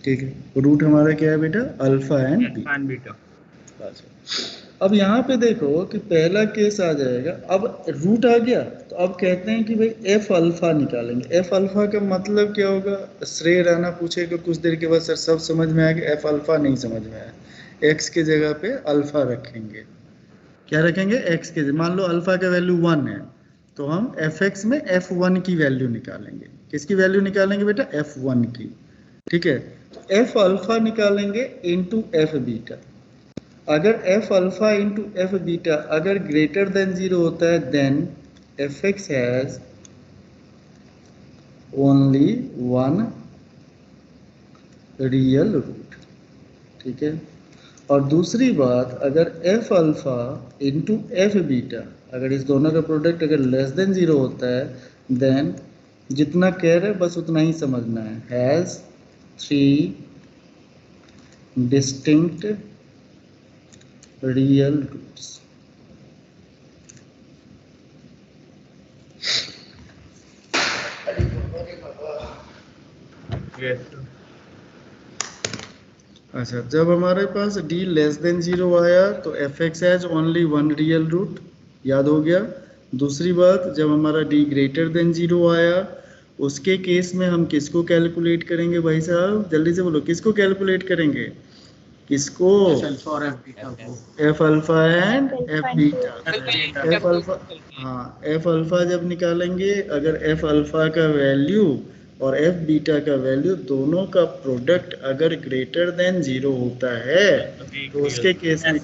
ठीक है, रूट हमारा क्या है बेटा, अल्फा एंड बीटा। अब यहाँ पे देखो कि पहला केस आ जाएगा, अब रूट आ गया तो अब कहते हैं कि भाई एफ अल्फा निकालेंगे। एफ अल्फा का मतलब क्या होगा, श्रेय राणा पूछेगा कुछ देर के बाद, सर सब समझ में आएगा, एफ अल्फा नहीं समझ में आया, एक्स के जगह पे अल्फा रखेंगे। क्या रखेंगे, एक्स के, मान लो अल्फा का वैल्यू 1 है तो हम एफ एक्स में f1 की वैल्यू निकालेंगे। किसकी वैल्यू निकालेंगे बेटा, f1 की। ठीक है, तो एफ अल्फा निकालेंगे इंटू एफ बीटा। अगर f alpha into f beta अगर ग्रेटर देन जीरो होता है, then f x has only one real root. ठीक है, और दूसरी बात, अगर f alpha into f beta अगर इस दोनों का प्रोडक्ट अगर लेस देन जीरो होता है, देन जितना कह रहे बस उतना ही समझना है, has three distinct real roots. अच्छा, जब हमारे पास d लेस देन जीरो आया तो f x has only one real root, याद हो गया। दूसरी बात, जब हमारा d ग्रेटर देन जीरो आया उसके केस में हम किसको कैलकुलेट करेंगे भाई साहब, जल्दी से बोलो, किसको कैलकुलेट करेंगे, किसको, F alpha and F beta. F alpha, हाँ एफ अल्फा जब निकालेंगे, अगर एफ अल्फा का वैल्यू और एफ बीटा का वैल्यू दोनों का प्रोडक्ट अगर ग्रेटर देन 0 होता है तो उसके केस में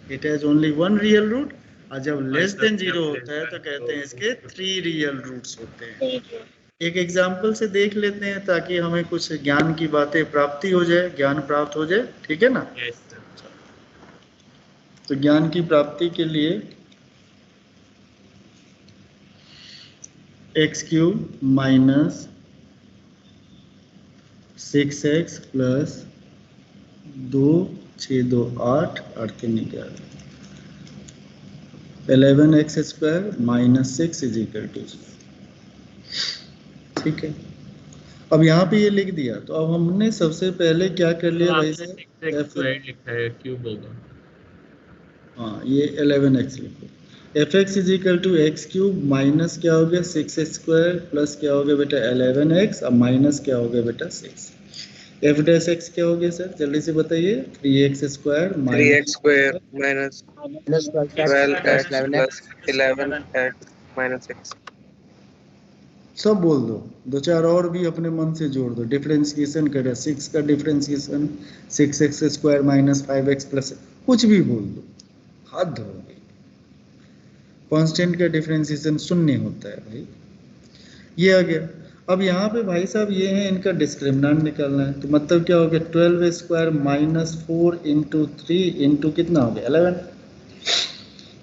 it has only one real root, और जब लेस देन 0 होता है तो कहते हैं इसके 3 रियल रूट्स होते हैं। एक एग्जाम्पल से देख लेते हैं ताकि हमें कुछ ज्ञान की बातें प्राप्ति हो जाए, ज्ञान प्राप्त हो जाए, ठीक है ना। तो ज्ञान की प्राप्ति के लिए x cube minus 6x plus 2 6 2 8 8 3 11 11x square minus 6 is equal to, ठीक है। अब यहाँ पे ये लिख दिया, तो अब हमने सबसे पहले क्या कर लिया भाई साहब, एक्स स्क्वायर लिखा है, क्यूब होगा। हाँ, ये 11x लिखो। F x is equal to x cube minus क्या हो गया 6x स्क्वायर प्लस क्या हो गया बेटा 11x, अब माइनस क्या हो गया बेटा 6। एफ डैश एक्स क्या हो गया सर, जल्दी से बताइए। 3x square minus 12x plus 11x minus 6। सब बोल दो, दो चार और भी अपने मन से जोड़ दो, डिफरेंशिएशन करे 6 का differentiation 6x square minus 5x plus, कुछ भी बोल दो, हद हो गई। कांस्टेंट का डिफरेंशिएशन शून्य होता है भाई, ये आ गया। अब यहाँ पे भाई साहब ये है, इनका डिस्क्रिमिनेंट निकालना है, तो मतलब क्या हो गया 12 स्क्वायर माइनस 4 इंटू 3 इंटू कितना हो गया 11।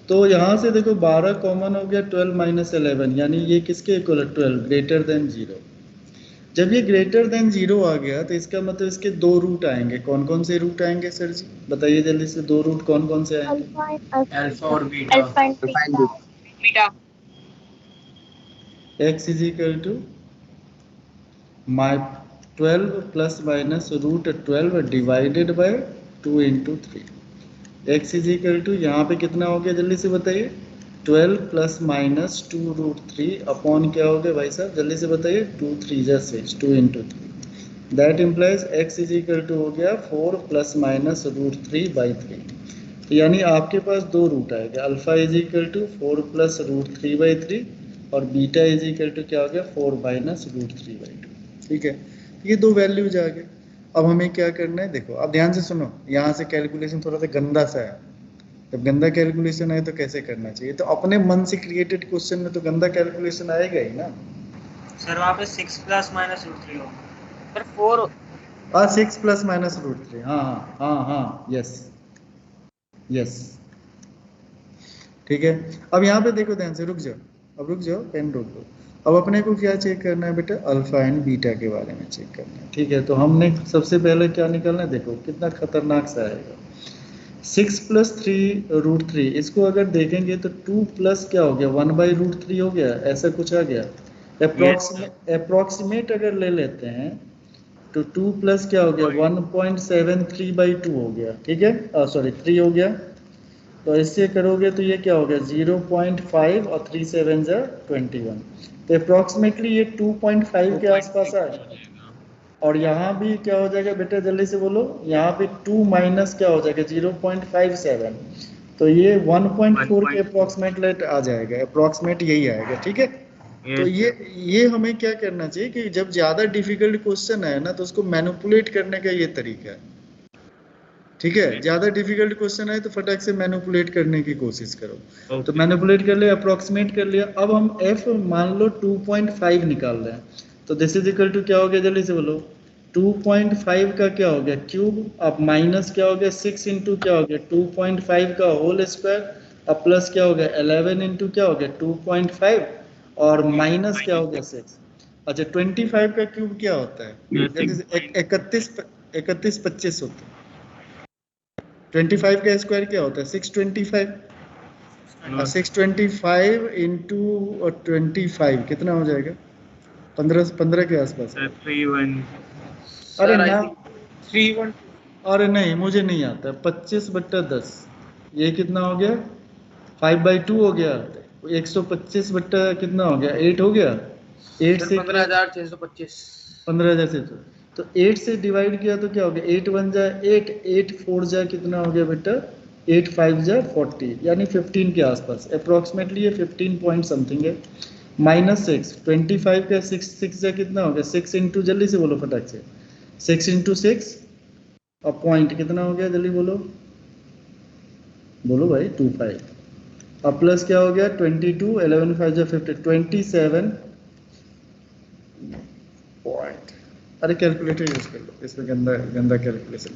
तो यहाँ से देखो 12 कॉमन हो गया, 12 माइनस 11 यानी ये किसके इक्वल है 12 ग्रेटर देन 0। जब ये ग्रेटर देन 0 आ गया तो इसका मतलब इसके दो रूट आएंगे। कौन कौन से रूट आएंगे सर जी, बताइए जल्दी से, दो रूट कौन कौन से आएंगे। अल्फा और beta. x is equal to my 12 plus minus root 12 divided by 2 into 3। X is equal to यहाँ पे कितना हो गया जल्दी से बताइए, 12 प्लस माइनस 2 रूट 3 अपॉन क्या हो गया भाई साहब जल्दी से बताइए, 2 3 जा 6 2 into 3। That implies x is equal to हो गया 4 प्लस माइनस रूट 3 बाई 3। तो यानी आपके पास दो रूट आएगा, alpha is equal to 4 plus root 3 by 3 और बीटा इज इक्वल टू क्या हो गया 4 माइनस रूट 3 बाई 2, ठीक है। ये दो वैल्यूज आ गए। अब हमें क्या करना है, देखो अब ध्यान से सुनो, यहाँ से कैलकुलेशन थोड़ा सा गंदा सा है। जब गंदा कैलकुलेशन आए तो कैसे करना चाहिए, तो अपने मन से क्रिएटेड क्वेश्चन में तो गंदा कैलकुलेशन आएगा ही ना सर। वहाँ पे 6 प्लस माइनस रूट 3 हो सर 4। हाँ 6 प्लस माइनस रूट 3, हाँ हाँ हाँ हाँ यस यस, ठीक है। अब यहाँ पे देखो ध्यान से, रुक जाओ, अब रुक जाओ, पेन रोक दो। अब अपने को क्या चेक करना है बेटा, अल्फा एंड बीटा के बारे में चेक करना है, ठीक है। तो हमने सबसे पहले क्या निकालना है, देखो कितना खतरनाक सा आएगा, 6 प्लस 3 रूट 3, इसको अगर देखेंगे तो 2 प्लस क्या हो गया 1 बाई रूट 3 हो गया, ऐसा कुछ आ गया। अप्रोक्सीमेट अगर ले लेते हैं तो 2 प्लस क्या हो गया 1.73 बाई 2 हो गया, ठीक है, सॉरी 3 हो गया। तो इससे करोगे तो ये क्या हो गया 0.5 और 3 7 जा 21, तो अप्रोक्सीमेटली ये 2.5 के आसपास आएगा। और यहाँ भी क्या हो जाएगा बेटा जल्दी से बोलो, यहाँ पे 2 माइनस क्या हो जाएगा 0.57, तो ये 1.4 के अप्रोक्सीमेट आ जाएगा, अप्रोक्सीमेट यही आएगा, ठीक है। तो ये हमें क्या करना चाहिए कि जब ज्यादा डिफिकल्ट क्वेश्चन है ना तो उसको मैनिपुलेट करने का ये तरीका है, ठीक है। ज्यादा डिफिकल्ट क्वेश्चन है तो फटाक से मैनिपुलेट करने की कोशिश करो। तो मैनिपुलेट कर लिया, अप्रोक्सीमेट कर लिया। अब हम f मान लो 2.5 निकाल रहे हैं, तो दिस इज इक्वल टू क्या हो गया जल्दी से बोलो, 2.5 का क्या हो गया क्यूब, अब माइनस क्या हो गया 6 इंटू क्या हो गया 2.5 का होल स्क्वायर, अब प्लस क्या हो गया 11 इंटू क्या हो गया 2.5 और माइनस क्या हो गया 6। अच्छा 25 का क्यूब क्या होता है, 31 25 होता है। 25 का स्क्वायर क्या होता है 625, और 625 इंटू 25 कितना हो जाएगा 15 के आसपास। 31। अरे ना 31, अरे नहीं मुझे नहीं आता, 25/10 ये कितना हो गया 5/2 हो गया, 125 बट्टा कितना हो गया 8 हो गया, 8 से 15,625 15,600, तो 8 से डिवाइड किया तो क्या हो गया 8 1 जा 8 8 4 जा कितना हो गया बेटा 8 5 जा 40, यानी 15 के आसपास, अप्रोक्सीमेटली ये 15 पॉइंट समथिंग है। -6 25 का 6 से कितना हो गया 6 इंटू, जल्दी से बोलो फटाक से, 6 इंटू 6 और पॉइंट कितना हो गया, जल्दी बोलो बोलो भाई 25, और प्लस क्या हो गया 22, 11 5 50 27 पॉइंट। अरे कैलकुलेटर यूज कर लो, इसमें गंदा गंदा कैलकुलेशन,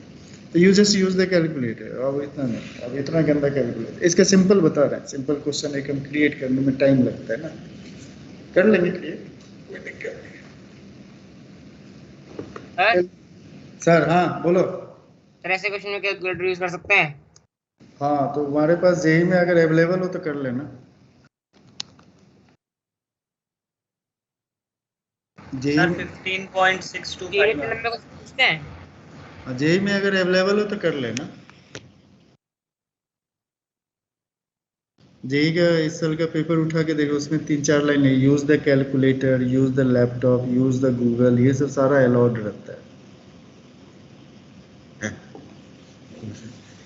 तो you just use the calculator. अब इतना नहीं, अब इतना गंदा कैलकुलेटर, इसका सिंपल बता रहे हैं, सिंपल क्वेश्चन एक हम क्रिएट करने में टाइम लगता है ना, कर लेंगे क्रिएट, कोई दिक्कत नहीं। सर हाँ बोलो। सर ऐसे क्वेश्चन में कैलकुलेटर यूज कर सकते हैं? हाँ तो हमारे पास जेई में अगर अवेलेबल हो तो कर लेना। जेई सर में 15.625 ये नंबर को पूछते हैं। जेई में अगर अवेलेबल हो तो कर लेना। जेई का इस साल का पेपर उठा के देखो, उसमें 3-4 लाइन है, use the calculator, use the laptop, use the Google, ये सब सारा अलाउड रहता है।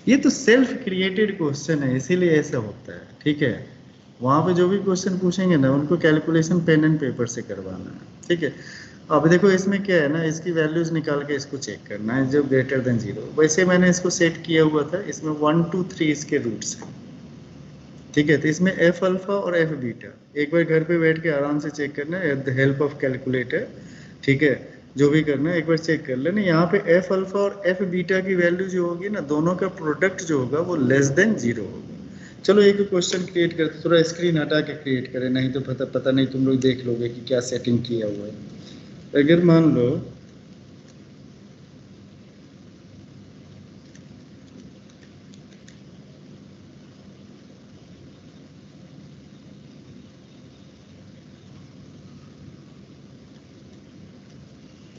ये तो सेल्फ क्रिएटेड क्वेश्चन है, इसीलिए ऐसा होता है, ठीक है। वहां पे जो भी क्वेश्चन पूछेंगे ना, उनको कैलकुलेशन पेन एंड पेपर से करवाना है, ठीक है। अब देखो इसमें क्या है ना, इसकी वैल्यूज निकाल के इसको चेक करना है, जो ग्रेटर देन 0। वैसे मैंने इसको सेट किया हुआ था, इसमें 1 2 3 इसके रूट्स हैं, ठीक है। तो इसमें एफ अल्फा और एफ बीटा एक बार घर पे बैठ के आराम से चेक करना है, with the help of calculator, ठीक है। जो भी करना है एक बार चेक कर लेना। यहाँ पे एफ अल्फा और एफ बीटा की वैल्यू जो होगी ना, दोनों का प्रोडक्ट जो होगा वो लेस देन 0 होगा। चलो एक क्वेश्चन क्रिएट करते, थोड़ा स्क्रीन हटा के क्रिएट करें, नहीं तो पता नहीं तुम लोग देख लोगे कि क्या सेटिंग किया हुआ है। अगर मान लो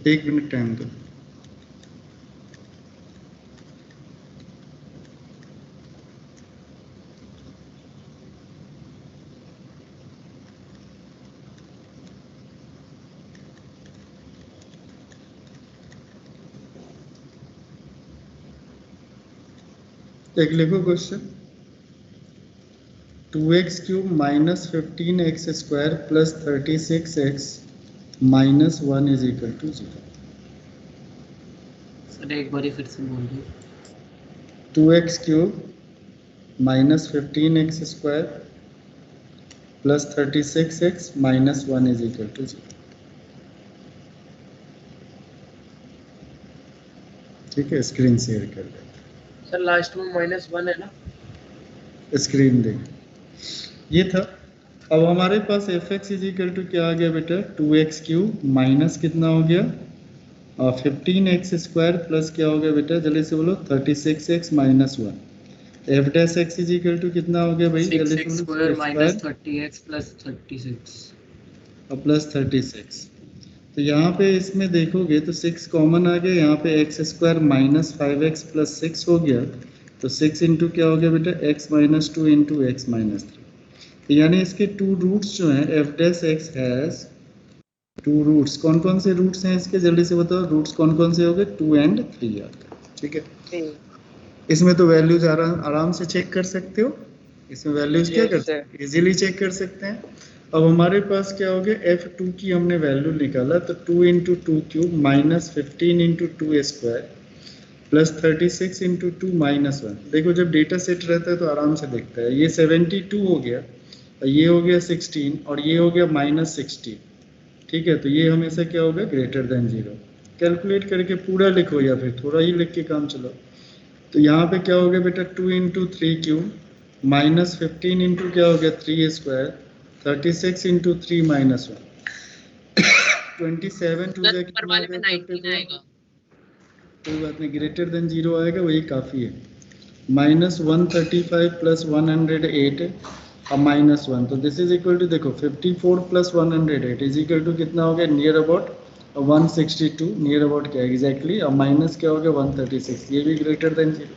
एक मिनट टाइम दो। एक लिखो question, 2x cube minus 15x square plus 36x minus 1 is equal to 0। Sir एक बार फिर से बोल दो। 2x cube minus 15x square plus 36x minus 1 is equal to 0, ठीक है। स्क्रीन शेयर कर दे। सर लास्ट में -1 है ना? स्क्रीन दे, ये था। अब हमारे पास f x is equal to क्या आ गया बेटा, 2x क्यूब माइनस कितना हो गया, और 15x स्क्वायर प्लस क्या हो गया बेटा, जल्दी से बोलो 36x minus 1। F dash x is equal to कितना हो गया भाई, जल्दी से बोलो, स्क्वायर माइनस 30x प्लस 36 और प्लस 36। तो यहाँ पे इसमें देखोगे तो 6 कॉमन आ गया, यहाँ पे x square minus 5x plus 6 हो गया, तो 6 इंटू क्या हो गया बेटा, x minus 2 into x minus 3। यानी इसके 2 रूट्स जो हैं, f dash x has 2 roots. कौन कौन से रूट्स हैं इसके, जल्दी से बताओ, रूट्स कौन कौन से हो गए, 2 एंड 3 आपका, ठीक है। इसमें तो वैल्यूज आराम से चेक कर सकते हो, इसमें वैल्यूज क्या कर सकते हैं, इजीली चेक कर सकते हैं। अब हमारे पास क्या हो गया, f2 की हमने वैल्यू निकाला, तो 2 into 2 cube minus 15 into 2 square plus 36 into 2 minus 1। देखो जब डेटा सेट रहता है तो आराम से दिखता है। ये 72 हो गया, ये हो गया 16 और ये हो गया माइनस 16, ठीक है। तो ये हमेशा क्या होगा, ग्रेटर देन 0। कैलकुलेट करके पूरा लिखो या फिर थोड़ा ही लिख के काम चलो। तो यहाँ पे क्या हो गया बेटा, 2 इंटू 3 क्यूब माइनस 15 इंटू क्या हो गया 3 स्क्वायर 36 इंटू 3 माइनस 1 27 टू जा कितना हो गया, कोई बात नहीं, ग्रेटर देन 0 आएगा वही काफ़ी है। माइनस 135 प्लस 108 और माइनस 1, तो दिस इज इक्वल टू, देखो 54 प्लस 108 इज इक्वल टू कितना हो गया, नियर अबाउट 162, नियर अबाउट क्या एग्जैक्टली, और माइनस क्या हो गया 136, ये भी ग्रेटर देन 0।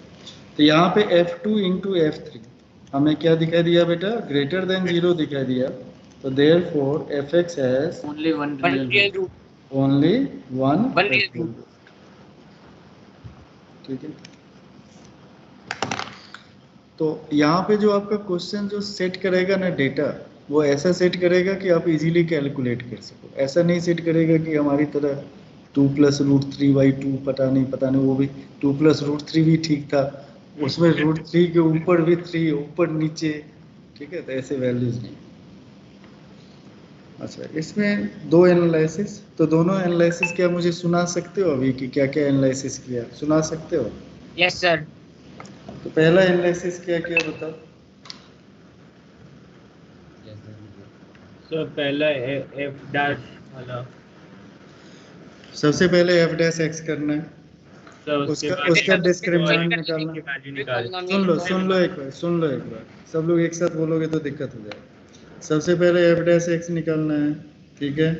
तो यहाँ पे f2 इंटू f3 हमें क्या दिखाई दिया बेटा, ग्रेटर देन 0 दिखाई दिया। तो therefore fx has only one real root, only one real root. ठीक है। तो यहाँ पे जो आपका क्वेश्चन जो सेट करेगा ना डेटा, वो ऐसा सेट करेगा कि आप इजीली कैलकुलेट कर सको, ऐसा नहीं सेट करेगा कि हमारी तरह 2 + √3/2 पता नहीं वो भी 2 + √3 भी ठीक था, उसमें √3 के ऊपर भी 3 ऊपर नीचे, ठीक है, तो ऐसे वैल्यूज नहीं। अच्छा, इसमें दो एनालिसिस, तो दोनों एनालिसिस क्या मुझे सुना सकते हो अभी कि क्या क्या एनालिसिस किया, सुना सकते हो? Yes sir. तो पहला एनालिसिस क्या किया बताओ। तो पहला एफ डैश वाला, सबसे पहले f' करना है, तो उसके बाद उसका सब डिस्क्रिमिनेंट निकालना। की वैल्यू निकाल। सुन लो एक बार, सब लोग एक साथ बोलोगे तो दिक्कत हो जाएगी। सबसे पहले f' निकालना है, ठीक है,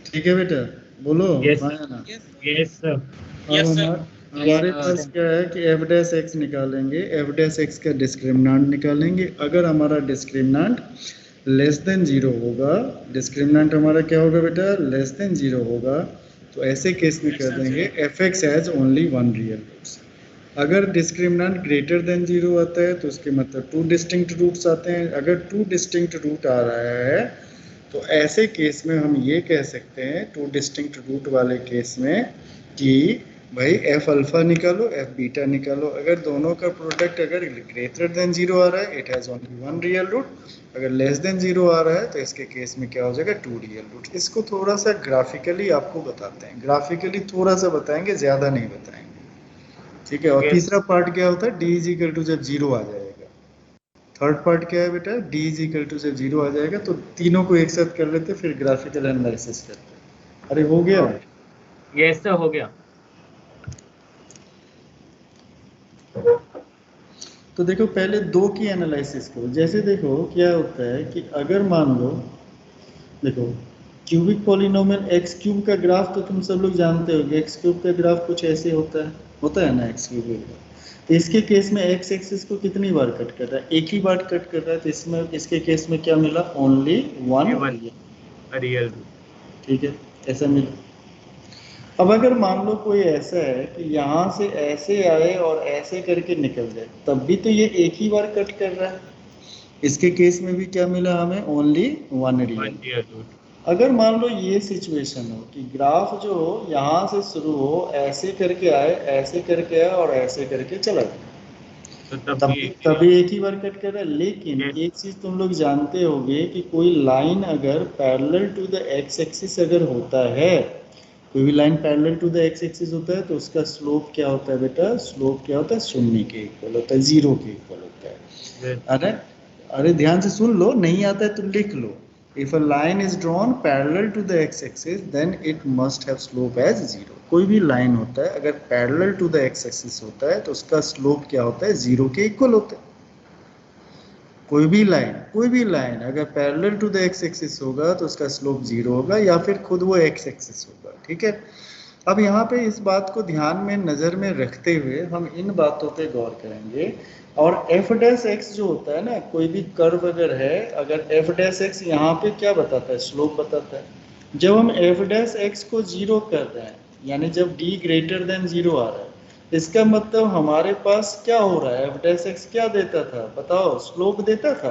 ठीक है बेटा, बोलो यस हाँ या ना। Yes sir. अब हमारे पास क्या है कि f' निकालेंगे, f' का डिस्क्रिमिनेंट निकालेंगे। अगर हमारा डिस्क्रिमिनेंट लेस देन 0 होगा, डिस्क्रिमिनेंट हमारा क्या होगा बेटा, लेस देन 0 होगा, तो ऐसे केस में कर देंगे f(x) has only 1 real roots. अगर डिस्क्रिमिनेंट ग्रेटर देन 0 आता है तो उसके मतलब 2 डिस्टिंक्ट रूट्स आते हैं। अगर 2 डिस्टिंक्ट रूट आ रहा है तो ऐसे केस में हम ये कह सकते हैं 2 डिस्टिंक्ट रूट वाले केस में कि भाई f अल्फा निकालो, f बीटा निकालो। अगर दोनों का प्रोडक्ट अगर ग्रेटर देन 0 आ रहा है, it has only 1 real root. अगर लेस देन 0 आ रहा है तो इसके केस में क्या हो जाएगा, 2 रियल रूट। इसको थोड़ा सा ग्राफिकली आपको बताते हैं, ग्राफिकली थोड़ा सा बताएंगे, ज्यादा नहीं बताएंगे, ठीक है। और तीसरा पार्ट क्या होता है, d = जब 0 आ जाएगा। थर्ड पार्ट क्या है बेटा, d = जब 0 आ जाएगा, तो तीनों को एक साथ कर लेते, फिर ग्राफिकल एनालिसिस करते। अरे हो गया? यस सर, हो गया। तो देखो पहले दो की एनालिसिस करो। जैसे देखो क्या होता है कि अगर मान लो, देखो क्यूबिक पॉलिनोमियल x³ का ग्राफ तो तुम सब लोग जानते होगे, x³ का ग्राफ कुछ ऐसे होता है ना, x³ का। तो इसके केस में x एक्सिस को कितनी बार कट कर रहा है, एक ही बार कट कर रहा है, तो इसमें इसके केस में क्या मिला, ओनली 1 रियल रूट, ठीक है, ऐसा मिला। अब अगर मान लो कोई ऐसा है कि यहाँ से ऐसे आए और ऐसे करके निकल जाए, तब भी तो ये एक ही बार कट कर रहा है। इसके केस में भी क्या मिला हमें, ओनली 1 रियल। रूट। अगर मान लो ये सिचुएशन हो कि ग्राफ जो हो यहाँ से शुरू हो, ऐसे करके आए, ऐसे करके आए और ऐसे करके चला जाए, तो तभी एक ही बार कट कर रहा है। लेकिन एक चीज तुम लोग जानते होगे कि कोई लाइन अगर parallel to the x axis अगर होता है, कोई भी line parallel to the x axis होता है, तो उसका स्लोप क्या होता है बेटा, स्लोप क्या होता है, 0 के इक्वल होता है, 0 के इक्वल होता है। अरे ध्यान से सुन लो, नहीं आता है तो लिख लो। If a line is drawn parallel to the x axis then it must have slope as 0। कोई भी लाइन होता है अगर parallel to the x axis होता है तो उसका स्लोप क्या होता है, 0 के इक्वल होता है। कोई भी लाइन अगर parallel to the x axis होगा तो उसका स्लोप 0 होगा, या फिर खुद वो x एक्सिस होगा, ठीक है। अब यहाँ पे इस बात को ध्यान में नज़र में रखते हुए हम इन बातों पे गौर करेंगे। और f' जो होता है ना, कोई भी कर्व अगर है, अगर f' यहाँ पे क्या बताता है, स्लोप बताता है। जब हम f' को 0 कर रहे हैं, यानी जब d > 0 आ रहा है, इसका मतलब हमारे पास क्या हो रहा है, f' क्या देता था बताओ, स्लोप देता था।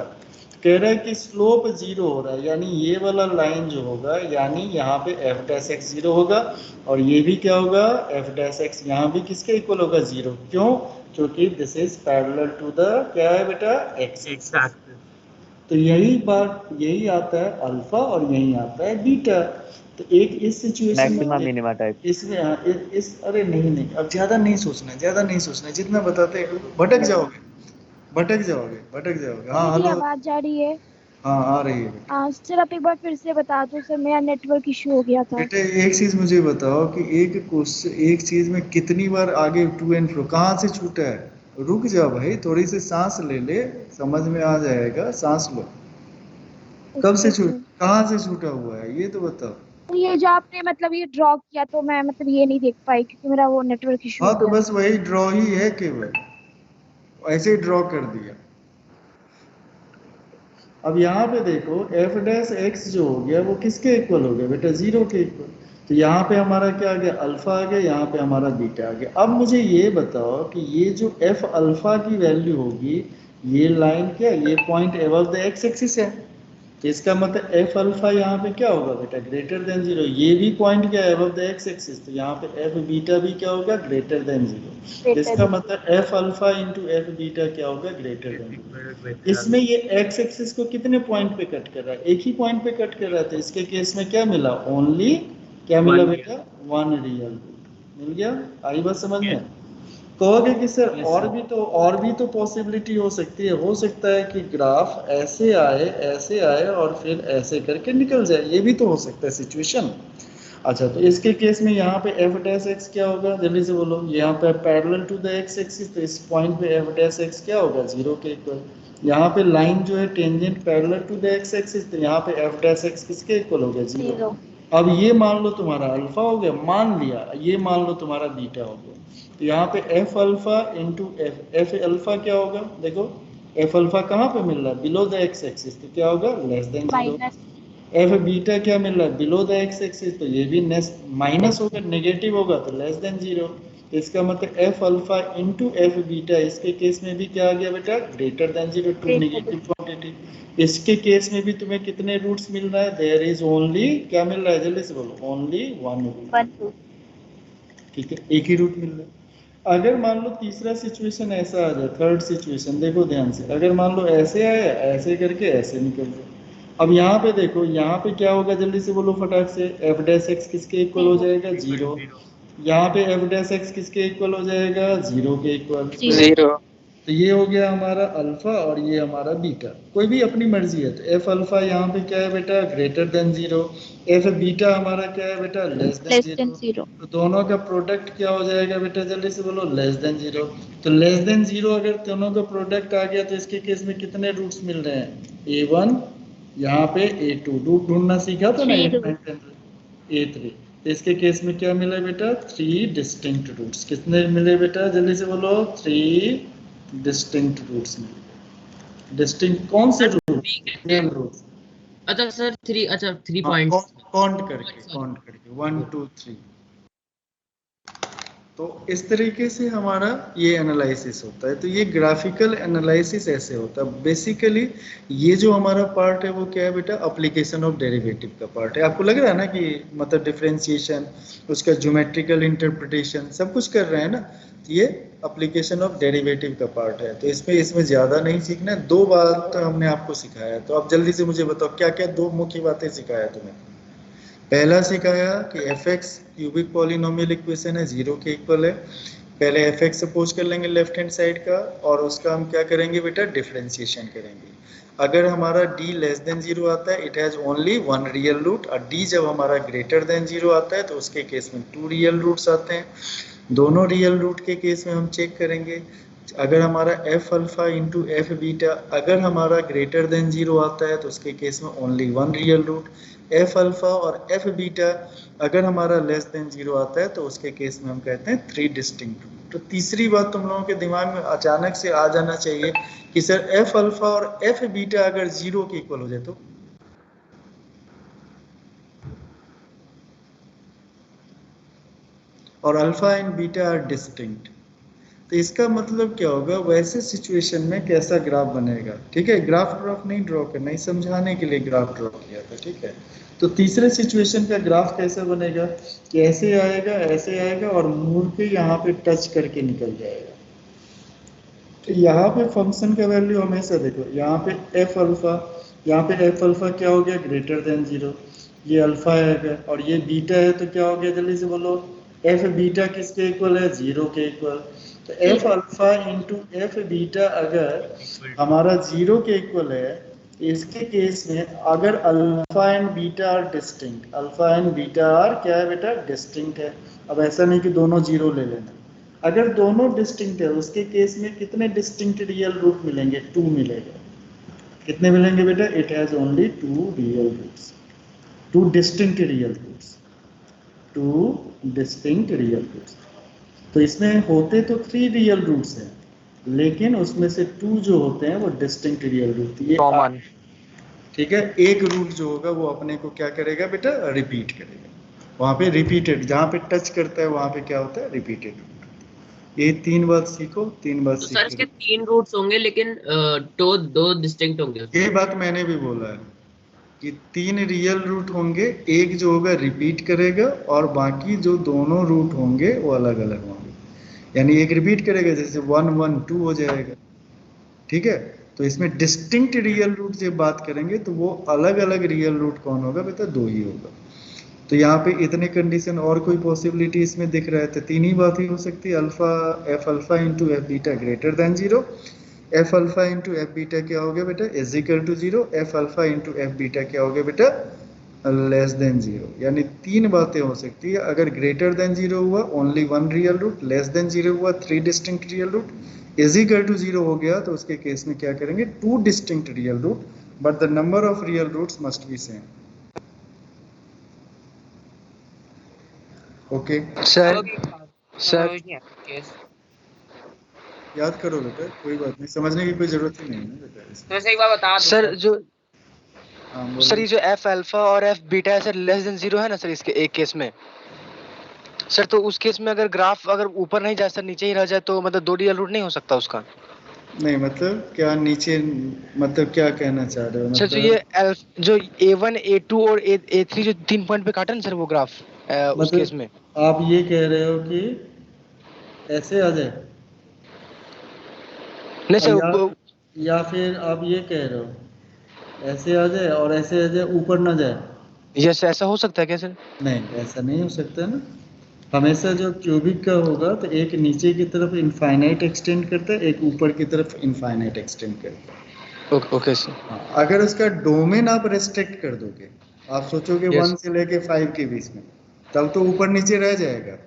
कह रहा है कि स्लोप 0 हो रहा है, यानी ये वाला लाइन जो होगा, यानी यहाँ पे f' 0 होगा, और ये भी क्या होगा, f' यहाँ भी किसके इक्वल होगा, 0। क्यों, क्योंकि this is parallel to the क्या है बेटा, x एक्सिस। तो यही आता है अल्फा और यही आता है बीटा। तो एक इस सिचुएशन में इसमें अरे नहीं, अब ज्यादा नहीं सोचना, जितना बताते भटक जाओगे। हाँ मेरी हेलो, आवाज जा रही है? हाँ आ रही है। सर आप एक बार फिर से बता दो सर, मेरा नेटवर्क इशू हो गया था। बेटे एक चीज मुझे बताओ कि एक चीज में कितनी बार आगे टू एंड फ्रो, कहाँ से छूटा है, रुक जा भाई, थोड़ी सी सांस ले, समझ में आ जाएगा, सांस लो। कब से कहाँ से छूटा हुआ है ये तो बताओ। तो ये जो आपने मतलब ये ड्रॉ किया, तो मैं मतलब ये नहीं देख पाई क्योंकि मेरा वो नेटवर्क इशू हाँ हो तो गया। बस वही ड्रॉ ही है, केवल ऐसे ही ड्रॉ कर दिया। अब यहाँ पे देखो f' जो हो गया वो किसके इक्वल हो गया बेटा, 0 के इक्वल। तो यहाँ पे हमारा क्या आ गया, अल्फा आ गया, यहाँ पे हमारा बीटा आ गया। अब मुझे ये बताओ कि ये जो f अल्फा की वैल्यू होगी, ये लाइन क्या, ये point above the x axis है, तो इसका मतलब एफ अल्फा यहाँ पे क्या होगा बेटा, ग्रेटर देन जीरो। ये भी पॉइंट क्या है, अबव द एक्स एक्सिस, तो यहाँ पे एफ बीटा भी क्या होगा, ग्रेटर देन जीरो। इसका मतलब f alpha into f beta क्या होगा, ग्रेटर देन जीरो। इसमें ये एक्स एक्सिस को कितने पॉइंट पे कट कर रहा है, एक ही पॉइंट पे कट कर रहा है, तो इसके केस में क्या मिला, ओनली क्या मिला बेटा, वन रियल रूट मिल गया। आई बात समझ में? कहोगे कि सर और भी तो पॉसिबिलिटी हो सकती है, हो सकता है कि ग्राफ ऐसे आए और फिर ऐसे करके निकल जाए, ये भी तो हो सकता है सिचुएशन। अच्छा, तो इसके केस में यहाँ पे एफ डैश एक्स क्या होगा, जल्दी से बोलो। यहाँ पे parallel to the x axis, तो इस पॉइंट पे एफ डैश एक्स क्या होगा, जीरो के इक्वल। यहाँ पे लाइन जो है tangent parallel to the x axis, तो यहाँ पे एफ डैश एक्स किसके इक्वल हो गया, जीरो। अब ये मान लो तुम्हारा अल्फा हो गया, मान लिया, ये मान लो तुम्हारा बीटा हो गया, तो यहाँ पे F alpha into F alpha क्या होगा, देखो एफ अल्फा कहाँ पे मिल रहा है, बिलो द एक्स एक्सिस, तो क्या होगा, less than zero. F beta क्या मिल रहा है, बिलो द एक्स एक्सिस, तो ये भी माइनस होगा, नेगेटिव होगा, तो लेस देन जीरो। इसका मतलब f alpha into f beta, इसके केस में भी क्या आ गया बेटा, greater than zero, two negative quantity. इसके केस में भी तुम्हें कितने रूट्स मिल रहा है, देयर इज ओनली क्या मिल रहा है, जल्दी से बोलो, ओनली वन रूट। ठीक है, एक ही रूट मिल रहा है। अगर मान लो तीसरा सिचुएशन ऐसा आ जाए, थर्ड सिचुएशन देखो ध्यान से, अगर मान लो ऐसे आया, ऐसे करके ऐसे निकल जाए। अब यहाँ पे देखो, यहाँ पे क्या होगा, जल्दी से बोलो फटाक से, एफ डैश एक्स किसके इक्वल हो जाएगा, जीरो। यहाँ पे एफ डैश एक्स किसके इक्वल हो जाएगा, जीरो के इक्वल। जीरो। तो ये हो गया हमारा अल्फा और ये हमारा बीटा, कोई भी अपनी मर्जी है। तो एफ अल्फा यहाँ पे क्या है बेटा, greater than zero. F beta हमारा क्या है बेटा, लेस देन जीरो। तो दोनों का प्रोडक्ट क्या हो जाएगा बेटा, जल्दी से बोलो, लेस देन जीरो। तो लेस देन जीरो अगर दोनों का प्रोडक्ट आ गया, तो इसके केस में कितने रूट्स मिल रहे हैं, A1, यहाँ पे A2, रूट ढूंढना सीखा था ना, A3। तो इसके केस में क्या मिला बेटा, 3 डिस्टिंक्ट रूट्स। कितने मिले बेटा, जल्दी से बोलो, 3 डिस्टिंक्ट रूट्स मिले। डिस्टिंक्ट कौन से रूट, नेम रूट्स। अच्छा सर 3 पॉइंट्स काउंट करके 1 2 3। तो इस तरीके से हमारा ये एनालिसिस होता है। तो ये ग्राफिकल एनालिसिस ऐसे होता है बेसिकली। ये जो हमारा पार्ट है वो क्या है बेटा, एप्लीकेशन ऑफ डेरिवेटिव का पार्ट है। आपको लग रहा है ना कि मतलब डिफरेंशिएशन, उसका ज्योमेट्रिकल इंटरप्रिटेशन सब कुछ कर रहे हैं ना, तो ये एप्लीकेशन ऑफ डेरिवेटिव का पार्ट है। तो इसमें ज़्यादा नहीं सीखना है, 2 बात तो हमने आपको सिखाया। तो आप जल्दी से मुझे बताओ क्या क्या 2 मुख्य बातें सिखाया तुम्हें। पहला सिखाया कि f x cubic polynomial equation है, जीरो के इक्वल है। पहले एफ एक्स सपोज कर लेंगे लेफ्ट हैंड साइड का, और उसका हम क्या करेंगे बेटा, डिफरेंशिएशन करेंगे। अगर हमारा d लेस देन जीरो आता है, it has only one real root, और d जब हमारा ग्रेटर देन जीरो आता है तो उसके केस में 2 रियल रूट्स आते हैं। दोनों रियल रूट के केस में हम चेक करेंगे। अगर हमारा F alpha into f beta अगर हमारा ग्रेटर देन जीरो आता है तो उसके केस में only one real root. F alpha और एफ बीटा अगर हमारा लेस देन जीरो आता है तो उसके केस में हम कहते हैं 3 डिस्टिंक्ट रूट। तो तीसरी बात तुम लोगों के दिमाग में अचानक से आ जाना चाहिए कि सर एफ अल्फा और एफ बीटा अगर जीरो के इक्वल हो जाए तो, और alpha and beta are distinct, तो इसका मतलब क्या होगा, वैसे सिचुएशन में कैसा ग्राफ बनेगा। ठीक है, ग्राफ नहीं ड्रॉ करना, नहीं समझाने के लिए ग्राफ ड्रॉ किया था। ठीक है, तो तीसरे सिचुएशन का ग्राफ कैसा बनेगा कि ऐसे आएगा और मुड़ के यहाँ पे टच करके निकल जाएगा। तो यहाँ पे फंक्शन का वैल्यू हमेशा देखो, यहाँ पे एफ अल्फा क्या हो गया, ग्रेटर देन जीरो। ये अल्फा है और ये बीटा है, तो क्या हो गया, जल्दी से बोलो, एफ बीटा किसके इक्वल है, जीरो के इक्वल। तो f alpha into f beta अगर हमारा जीरो के इक्वल है, इसके केस में अगर alpha and beta are distinct, alpha and beta are क्या है बेटा, डिस्टिंक्ट है। अब ऐसा नहीं कि दोनों जीरो ले लेना, अगर दोनों डिस्टिंक्ट है उसके केस में कितने डिस्टिंक्ट रियल रूट मिलेंगे, 2 मिलेगा। कितने मिलेंगे बेटा, it has only 2 real roots, 2 distinct real roots, 2 distinct real roots. तो इसमें होते तो 3 रियल रूट्स हैं, लेकिन उसमें से 2 जो होते हैं वो डिस्टिंक्ट रियल रूट, ये कॉमन। ठीक है, एक रूट जो होगा वो अपने को क्या करेगा बेटा, रिपीट करेगा। वहाँ पे रिपीटेड, जहाँ पे टच करता है वहाँ पे क्या होता है, रिपीटेड रूट। ये 3 बात सीखो, 3 बात तो सर इसके सीखो। 3 रूट्स होंगे लेकिन तो 2 डिस्टिंक्ट होंगे। ये बात मैंने भी बोला है कि 3 रियल रूट होंगे, एक जो होगा रिपीट करेगा और बाकी जो दोनों रूट होंगे वो अलग अलग होंगे। यानी एक रिपीट करेगा, जैसे 1 1 2 हो जाएगा, ठीक है। तो इसमें डिस्टिंक्ट रियल रूट जब बात करेंगे तो वो अलग अलग रियल रूट कौन होगा बेटा, 2 ही होगा। तो यहाँ पे इतने कंडीशन और कोई पॉसिबिलिटी इसमें दिख रहा है तो 3 ही बात ही हो सकती है, alpha f alpha into f beta greater than 0, f alpha into f beta क्या हो गया बेटा is equal to 0, f alpha into f beta क्या हो गया बेटा लेस देन 0। यानी 3 बातें हो सकती है। अगर ग्रेटर देन 0 हुआ only 1 real root, less than 0 हुआ 3 distinct real root, is equal to 0 हो गया तो उसके केस में क्या करेंगे 2 distinct real root, but the number of real roots must be same. Okay sir समझ सर नहीं आया केस। याद करो बेटा, कोई बात नहीं, समझने की कोई जरूरत ही नहीं है ना बेटा इसमें। तो वैसे एक बार बता दो सर जो हाँ सर बोलो। ये जो एफ अल्फा और एफ बीटा है सर लेस देन 0 है ना सर इसके एक केस में सर, तो उस केस में अगर ग्राफ अगर ऊपर नहीं जाए सर नीचे ही रह जाए तो मतलब 2 रियल रूट नहीं हो सकता उसका। नहीं मतलब क्या नीचे, मतलब क्या कहना चाह रहे हो सर जो मतलब? ये जो A1 A2 और A3 जो 3 पॉइंट पे काटा ना सर वो ग्राफ उस केस में। आप ये कह रहे हो कि ऐसे आ जाए, नहीं और सर या फिर आप ये कह रहे हो ऐसे आ जाए और ऐसे आ जाए ऊपर ना जाए? यस ऐसा हो सकता है क्या सर? नहीं ऐसा नहीं हो सकता ना। हमेशा जो क्यूबिक का होगा तो एक नीचे की तरफ इनफाइनाइट एक्सटेंड करता है, एक ऊपर की तरफ इनफाइनाइट एक्सटेंड करता है। Okay sir. हाँ, अगर उसका डोमेन आप रेस्ट्रिक्ट कर दोगे, आप सोचोगे Yes. 1 से लेके 5 के बीच में, तब तो ऊपर नीचे रह जाएगा।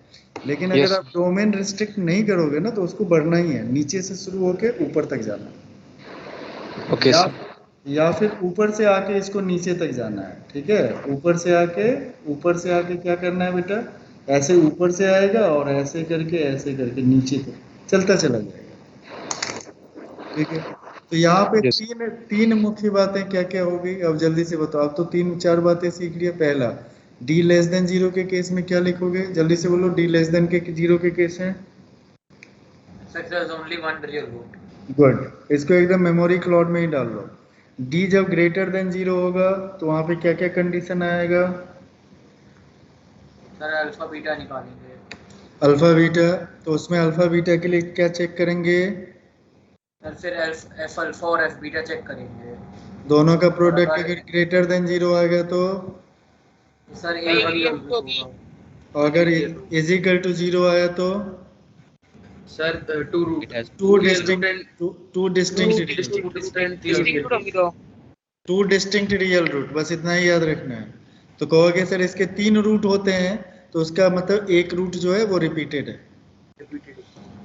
लेकिन Yes. अगर आप डोमेन रिस्ट्रिक्ट नहीं करोगे ना तो उसको बढ़ना ही है, नीचे से शुरू होके ऊपर तक जाना है। ओके या सर। या फिर ऊपर से आके इसको नीचे तक जाना है, ठीक है। ऊपर से आके क्या करना है बेटा, ऐसे ऊपर से आएगा और ऐसे करके नीचे तक चलता चला जाएगा, ठीक है। तो यहाँ पे Yes. तीन मुख्य बातें क्या क्या हो गई, अब जल्दी से बताओ। अब तो 3 4 बातें सीख लिया। पहला, डी लेस देन 0 के केस में क्या लिखोगे, जल्दी से बोलो। डी लेस देन के 0 के केस है ओनली 1 रियल रूट। गुड, इसको एकदम मेमोरी क्लाउड में ही डाल लो। डी जब ग्रेटर देन 0 होगा तो वहां पे क्या क्या कंडीशन आएगा? सर अल्फा बीटा निकालेंगे। अल्फा बीटा, तो उसमें अल्फा बीटा के लिए क्या चेक करेंगे? सर फिर एफ अल्फा और एफ बीटा चेक करेंगे। दोनों का प्रोडक्ट अगर ग्रेटर देन 0 आएगा तो सर ए रियल रूट होगी। अगर इज इक्वल टू 0 आया तो sir two root two distinct distinct होगी तो टू डिस्टिंक्ट रियल रूट, बस इतना ही याद रखना है। तो कहोगे सर इसके 3 रूट होते हैं तो उसका मतलब एक रूट जो है वो रिपीटेड है।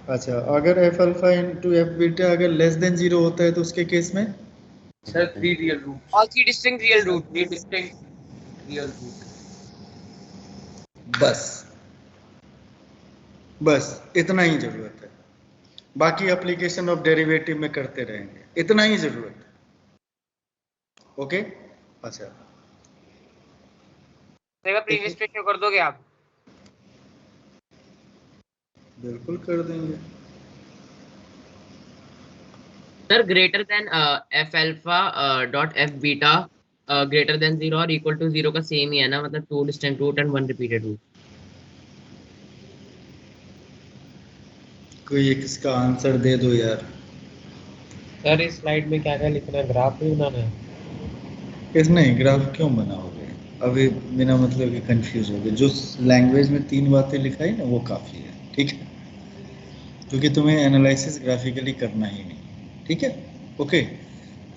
अच्छा, अगर f alpha into f beta अगर लेस देन 0 होता है तो उसके केस में sir 3 real root. All 3 distinct real root. 3 distinct real root. बस इतना ही जरूरत है, बाकी एप्लीकेशन ऑफ डेरिवेटिव में करते रहेंगे, इतना ही जरूरत है। ओके अच्छा, प्रीवियस पेज में कर दोगे आप? बिल्कुल कर देंगे। Sir greater than F alpha dot F beta greater than 0 और इक्वल टू 0 का सेम ही है ना, मतलब 2 distinct root and 1 repeated root. कोई एक इसका आंसर दे दो यार। सर इस स्लाइड में क्या क्या लिखना है, ग्राफ भी बनाना है? इस नहीं, ग्राफ क्यों बनाओगे अभी, बिना मतलब के कंफ्यूज हो गए। जो लैंग्वेज में 3 बातें लिखाई ना वो काफ़ी है, ठीक है, क्योंकि तुम्हें एनालिसिस ग्राफिकली करना ही नहीं, ठीक है। ओके,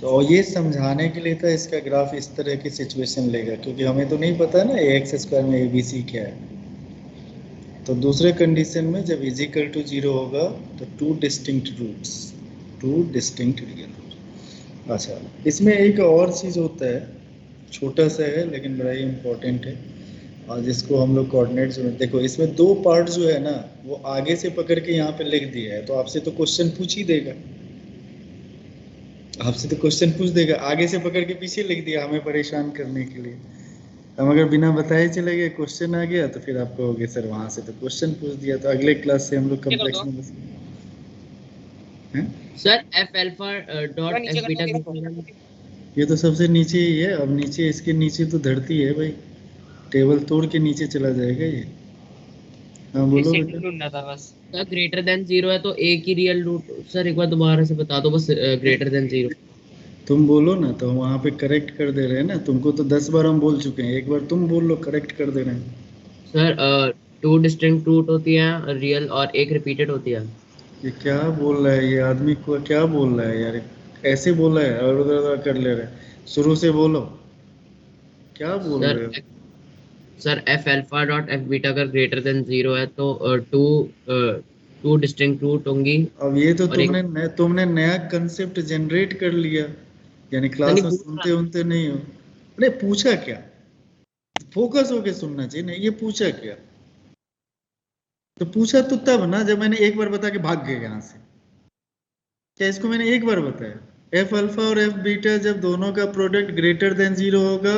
तो ये समझाने के लिए था इसका ग्राफ इस तरह की सिचुएशन लेगा, क्योंकि हमें तो नहीं पता ना एक्स स्क्वायर में ABC क्या है। तो दूसरे कंडीशन में जब इजिकल टू 0 होगा तो 2 distinct roots, 2 distinct real root. अच्छा, इसमें एक और चीज़ होता है, छोटा सा है लेकिन बड़ा ही इम्पोर्टेंट है, और जिसको हम लोग कोऑर्डिनेट्स में, देखो इसमें 2 पार्ट जो है ना वो आगे से पकड़ के यहाँ पे लिख दिया है, तो आपसे तो क्वेश्चन पूछ ही देगा, आपसे तो क्वेश्चन पूछ देगा। आगे से पकड़ के पीछे लिख दिया हमें परेशान करने के लिए, हम अगर बिना बताए चले गए, क्वेश्चन आ गया तो फिर आप कहोगे सर वहां से तो क्वेश्चन पूछ दिया, तो अगले क्लास से हम लोग कॉम्प्लेक्स में हैं? सर एफ अल्फा डॉट नीचे एफ कर बीटा दो। ये तो सबसे नीचे ही है, अब नीचे इसके नीचे तो धरती है भाई, टेबल तोड़ के नीचे चला जाएगा ये। हाँ बोलो इसे बेटा। ढूंढना था बस। सर ग्रेटर देन जीरो है तो एक ही रियल रूट। सर एक बार दोबारा से बता दो बस, ग्रेटर देन जीरो। तुम बोलो ना, तो वहां पे करेक्ट कर दे रहे हैं ना, तुमको तो 10 बार हम बोल चुके हैं, एक बार तुम बोल लो, करेक्ट कर दे रहे हैं। सर टू डिस्टिंक्ट रूट होती है रियल और एक रिपीटेड होती है। ये क्या बोल रहा है ये आदमी, को क्या बोल रहा है यार, ऐसे बोल रहा है और उधर उधर कर ले रहा है, शुरू से बोलो क्या बोल सर रहे हो। Sir f alpha dot F beta अगर ग्रेटर देन जीरो है तो टू डिस्टिंक्ट रूट होंगी। अब ये तो और एक तुमने नया कंसेप्ट जनरेट कर लिया, यानी नहीं क्लास में पूछ रहा सुनते उनते नहीं हो। अरे पूछा क्या, फोकस होके सुनना चाहिए ना, ये पूछा क्या, तो पूछा तो तब ना जब मैंने एक बार बता के भाग गए यहाँ से, क्या इसको मैंने एक बार बताया। एफ अल्फा और एफ बीटा जब दोनों का प्रोडक्ट ग्रेटर देन जीरो होगा,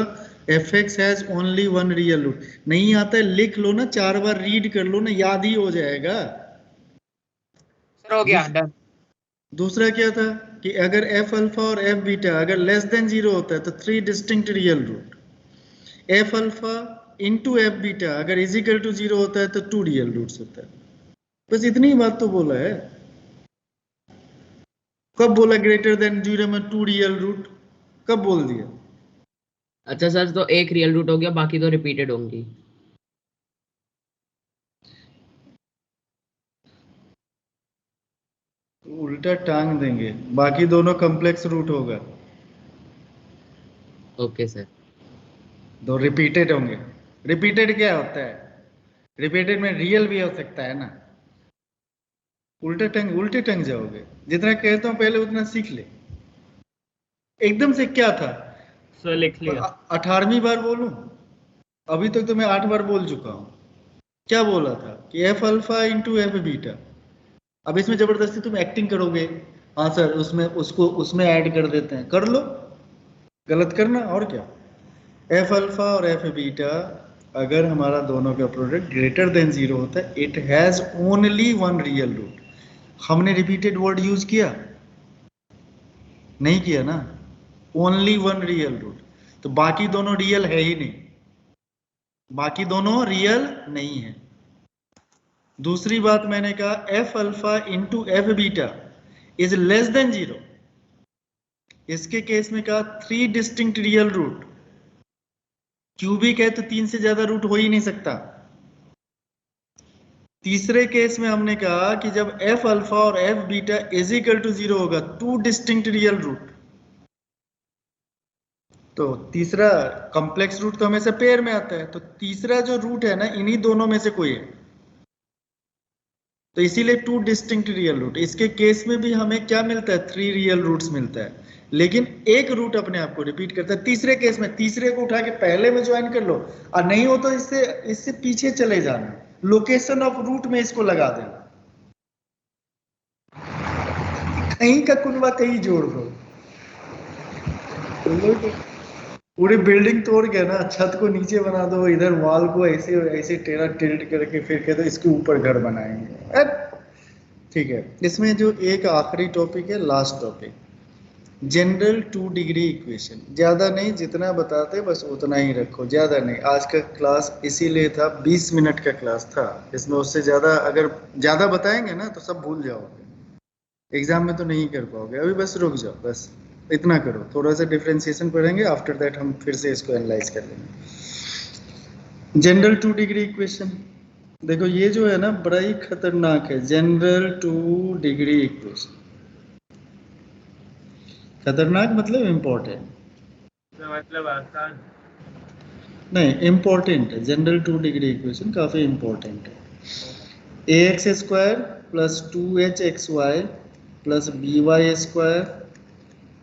f x has only one real root. नहीं आता है लिख लो ना, 4 बार रीड कर लो ना, याद ही हो जाएगा। सर हो गया डन। दूसरा क्या था कि अगर एफ अल्फा और एफ बीटा अगर लेस देन जीरो होता है तो 3 distinct real root. F alpha into f beta अगर इज इक्वल टू जीरो होता है तो 2 रियल रूट्स होता है। बस इतनी ही बात तो बोला है। कब बोला ग्रेटर देन जीरो में 2 रियल रूट, कब बोल दिया। अच्छा सर तो एक रियल रूट हो गया, बाकी तो रिपीटेड होंगी। तो उल्टा टांग देंगे, बाकी दोनों कॉम्प्लेक्स रूट होगा, ओके सर। दो रिपीटेड होंगे। रिपीटेड क्या होता है, रिपीटेड में रियल भी हो सकता है ना। उल्टे टंग जाओगे, जितना कहता हूं पहले उतना सीख ले। एकदम से क्या था, सर लिख लिया। 18वीं बार बोलूं, अभी तक तो मैं 8 बार बोल चुका हूं। क्या बोला था कि F alpha into f beta. अब इसमें जबरदस्ती तुम एक्टिंग करोगे, हाँ सर उसमें ऐड कर देते हैं, कर लो, गलत करना और क्या। एफ अल्फा और एफ बीटा अगर हमारा दोनों का प्रोडक्ट ग्रेटर देन जीरो होता है, it has only one real root. हमने रिपीटेड वर्ड यूज किया नहीं किया ना, ओनली वन रियल रूट, तो बाकी दोनों रियल है ही नहीं, बाकी दोनों रियल नहीं है। दूसरी बात मैंने कहा F alpha into f beta is less than zero, इसके केस में कहा 3 डिस्टिंक्ट रियल रूट। क्यूबिक है तो 3 से ज्यादा रूट हो ही नहीं सकता। तीसरे केस में हमने कहा कि जब एफ अल्फा और f beta is equal to zero होगा, 2 डिस्टिंक्ट रियल रूट। तो तीसरा कॉम्प्लेक्स रूट तो हमेशा पेयर में आता है, तो तीसरा जो रूट है ना इन्हीं दोनों में से कोई है, तो इसीलिए 2 डिस्टिंक्ट रियल रूट। इसके केस में भी हमें क्या मिलता है, 3 रियल रूट्स मिलता है, लेकिन एक रूट अपने आप को रिपीट करता है। तीसरे केस में तीसरे को उठा के पहले में ज्वाइन कर लो, और नहीं हो तो इससे पीछे चले जाना, लोकेशन ऑफ रूट में इसको लगा देना, कहीं का कुनवा कहीं जोड़ दो। पूरी बिल्डिंग तोड़ के ना छत को नीचे बना दो, इधर वॉल को ऐसे ऐसे टेढ़ा टिल्ट करके फिर कहते इसके ऊपर घर बनाएंगे। ठीक है, इसमें जो एक आखिरी टॉपिक है, last topic, general 2 degree equation. ज्यादा नहीं, जितना बताते बस उतना ही रखो, ज्यादा नहीं। आज का क्लास इसीलिए था 20 मिनट का क्लास था, इसमें उससे ज्यादा अगर ज्यादा बताएंगे ना तो सब भूल जाओगे, एग्जाम में तो नहीं कर पाओगे। अभी बस रुक जाओ, बस इतना करो, थोड़ा सा डिफरेंशिएशन पढ़ेंगे, आफ्टर दैट हम फिर से इसको एनालाइज कर लेंगे। जनरल 2 डिग्री इक्वेशन देखो, ये जो है ना बड़ा ही खतरनाक है, जनरल 2 डिग्री इक्वेशन। खतरनाक मतलब इम्पोर्टेंट, मतलब आसान नहीं इम्पोर्टेंट है। जनरल 2 डिग्री इक्वेशन काफी इम्पोर्टेंट है। A x square plus 2h xy plus by square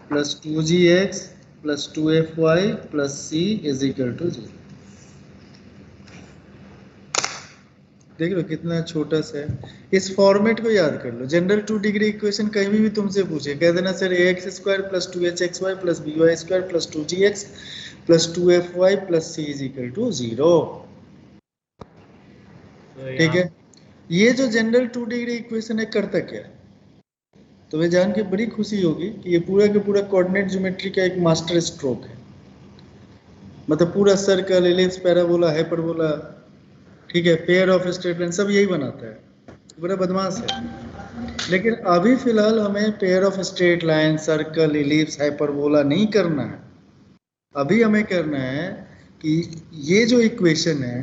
plus 2gx plus 2fy plus c is equal to 0। देख लो कितना छोटा सा है, इस फॉर्मेट को याद कर लो। जनरल 2 डिग्री इक्वेशन कहीं भी तुमसे पूछे, कह देना sir ax square plus 2h xy plus by square plus 2gx plus 2fy plus c is equal to 0। ठीक है, ये जो जनरल 2 डिग्री इक्वेशन है करता क्या है? तो वे जान के बड़ी खुशी होगी कि ये पूरा का पूरा कोऑर्डिनेट ज्योमेट्री का एक मास्टर स्ट्रोक है। मतलब पूरा सर्कल, एलिप्स, पैराबोला, हाइपरबोला, ठीक है, पेयर ऑफ स्ट्रेट लाइन, सब यही बनाता है, बड़ा बदमाश है। लेकिन अभी फिलहाल हमें pair of straight line, circle, ellipse, hyperbola नहीं करना है। अभी हमें करना है कि ये जो इक्वेशन है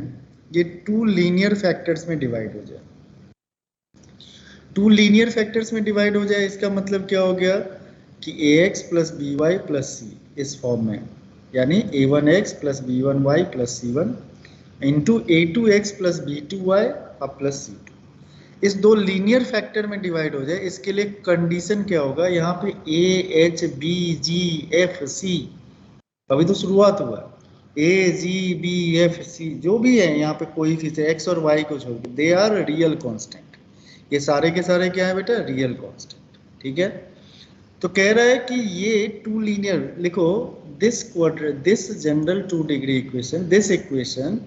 ये 2 लीनियर फैक्टर्स में डिवाइड हो जाए। 2 लीनियर फैक्टर्स में डिवाइड हो जाए, इसका मतलब क्या हो गया कि ax plus b y plus c इस फॉर्म में, यानी a1x plus b1y plus c1 into a2x plus b2y अब प्लस c2, इस 2 लीनियर फैक्टर में डिवाइड हो जाए। इसके लिए कंडीशन क्या होगा, यहाँ पे a h b g f c, अभी तो शुरुआत हुआ, a g b f c जो भी है यहाँ पे कोएफिशिएंट x और y को छोड़ के, दे आर रियल कांस्टेंट। ये सारे के सारे क्या है बेटा, रियल कांस्टेंट। ठीक है, तो कह रहा है कि ये 2 लीनियर, लिखो this general 2 degree equation, this equation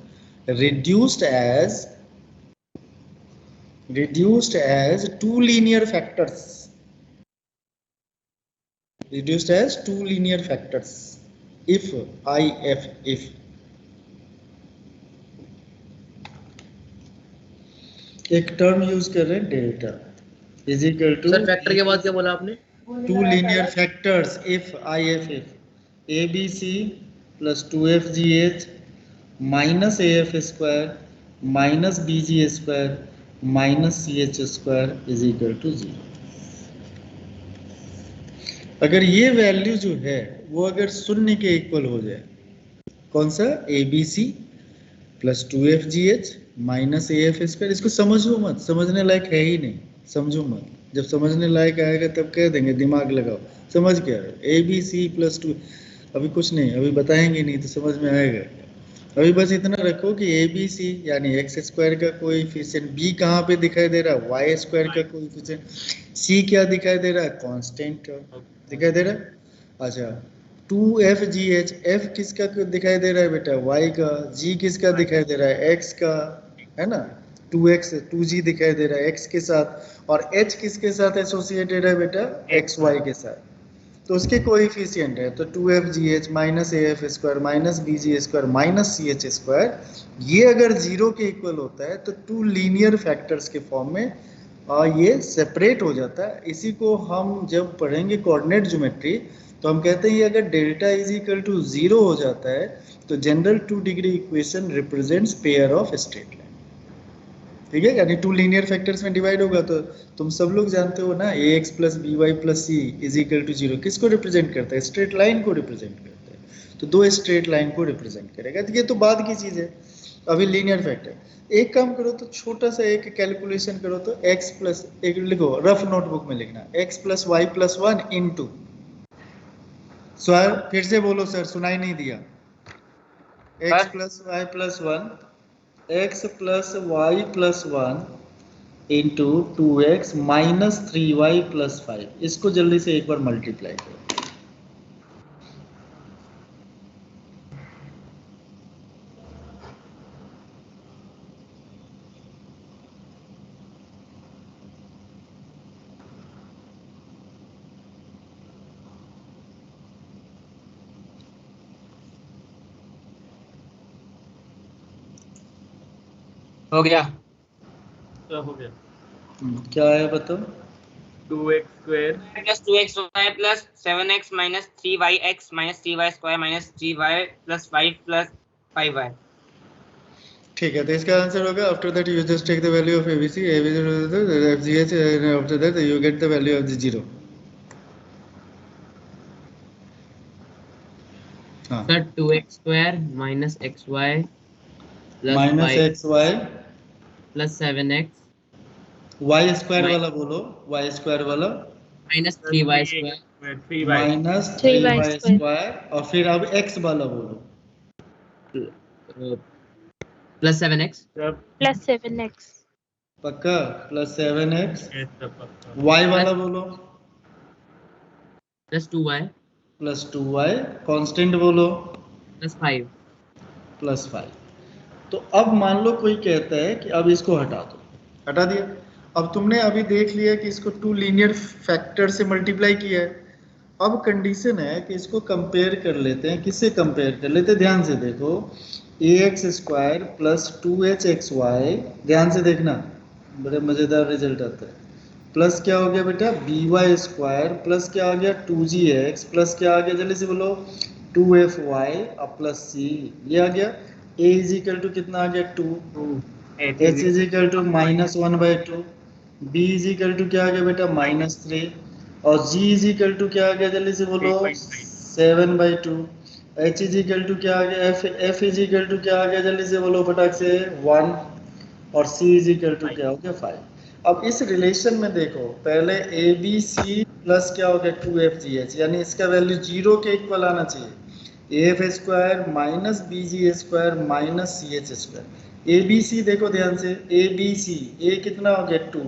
reduced as 2 linear factors, reduced as 2 linear factors if एक टर्म यूज कर रहे हैं delta is equal to, sir factor के बाद क्या बोला आपने? 2 linear factors if abc plus 2fgh minus af square minus bg square minus ch square is equal to 0। अगर ये वैल्यू जो है वो अगर शून्य के इक्वल हो जाए, कौन सा, abc plus 2fgh minus af square, इसको समझो मत, समझने लायक है ही नहीं, समझो मत, जब समझने लायक आएगा तब कह देंगे दिमाग लगाओ, समझ क्या है abc प्लस 2, अभी कुछ नहीं, अभी बताएंगे नहीं तो समझ में आएगा। अभी बस इतना रखो कि abc यानी x स्क्वायर का कोएफिशिएंट, b कहाँ पे दिखाई दे रहा है, y स्क्वायर का कोएफिशिएंट, c क्या दिखाई दे रहा है, कांस्टेंट दिखाई दे रहा है। अच्छा 2fgh, f किसका दिखाई दे रहा है बेटा, y का, g किसका दिखाई दे रहा है, x का, है ना, 2x 2g दिखाई दे रहा है x के साथ, और h किसके साथ एसोसिएटेड है बेटा, xy के साथ, तो उसके कोएफिशिएंट है, तो 2fgh minus af square minus bg square minus ch square, ये अगर 0 के इक्वल होता है तो 2 लीनियर फैक्टर्स के फॉर्म में ये सेपरेट हो जाता है। इसी को हम जब पढ़ेंगे कोऑर्डिनेट ज्योमेट्री तो हम कहते हैं ये अगर डेल्टा इज इक्वल टू 0 हो जाता है तो general 2 degree equation represents pair of straight line. ठीक है, यानी 2 लीनियर फैक्टर्स में डिवाइड होगा तो तुम सब लोग जानते हो ना, ax plus b y plus c is equal to 0 किसको रिप्रेजेंट करता है, स्ट्रेट लाइन को रिप्रेजेंट करता है, तो 2 स्ट्रेट लाइन को रिप्रेजेंट करेगा। तो ये तो बाद की चीज है, अभी लीनियर फैक्टर। एक काम करो तो छोटा सा एक कैलकुलेशन करो, तो x प्लस, एक लिखो रफ नोटबुक में लिखना, x plus y plus 1 into, sir फिर से बोलो सर, सुनाई नहीं दिया, x plus y plus 1, x plus y plus 1 into 2x minus 3y plus 5, इसको जल्दी से एक बार मल्टीप्लाई करो। हो गया, तो हो गया, क्या है बताओ, 2x square plus 2xy plus 7x minus 3yx minus 3y square minus 3y plus 5 plus 5y। ठीक है, तो इसका आंसर होगा after that you just take the value of abc fgh and after that you get the value of the 0। हाँ, sir 2x square minus xy plus minus xy plus 7x y square वाला बोलो, y square वाला minus 3y square 3y minus 3y 3y square, और फिर अब x वाला बोलो, plus 7x सब प्लस 7x पक्का, प्लस 7x, ये सब पक्का। y वाला बोलो, plus 2y plus 2y, constant बोलो, +5 +5। तो अब मान लो कोई कहता है कि अब इसको हटा दो, हटा दिया। अब तुमने अभी देख लिया कि इसको 2 लीनियर फैक्टर से मल्टीप्लाई किया है। अब कंडीशन है कि इसको कंपेयर कर लेते हैं। किससे कंपेयर कर लेते हैं? ध्यान से देखो, ax² प्लस 2hxy, ध्यान से देखना, बड़े मजेदार रिजल्ट आता है। प्लस क्या हो गया बेटा? by² प्लस क्या आ गया? 2gx प्लस क्या आ गया? जल्दी से बोलो, 2fy और प्लस c, ये आ गया। a इज इक्वल टू कितना आ गया? 2, h is equal to -1/2, b is equal to क्या आ गया बेटा? -3, और g इज इक्वल टू क्या आ गया? जल्दी से बोलो, 7/2, h इज इक्वल टू क्या आ गया? f इज इक्वल टू क्या आ गया? जल्दी से बोलो फटाक से, 1, और c इज इक्वल टू क्या हो गया? 5। अब इस रिलेशन में देखो, पहले ए बी सी प्लस क्या हो गया? 2fgh, यानी इसका वैल्यू 0 के इक्वल आना चाहिए। af² minus bg² minus ch²। A b c देखो ध्यान से, ए बी सी, ए कितना हो गया? 2,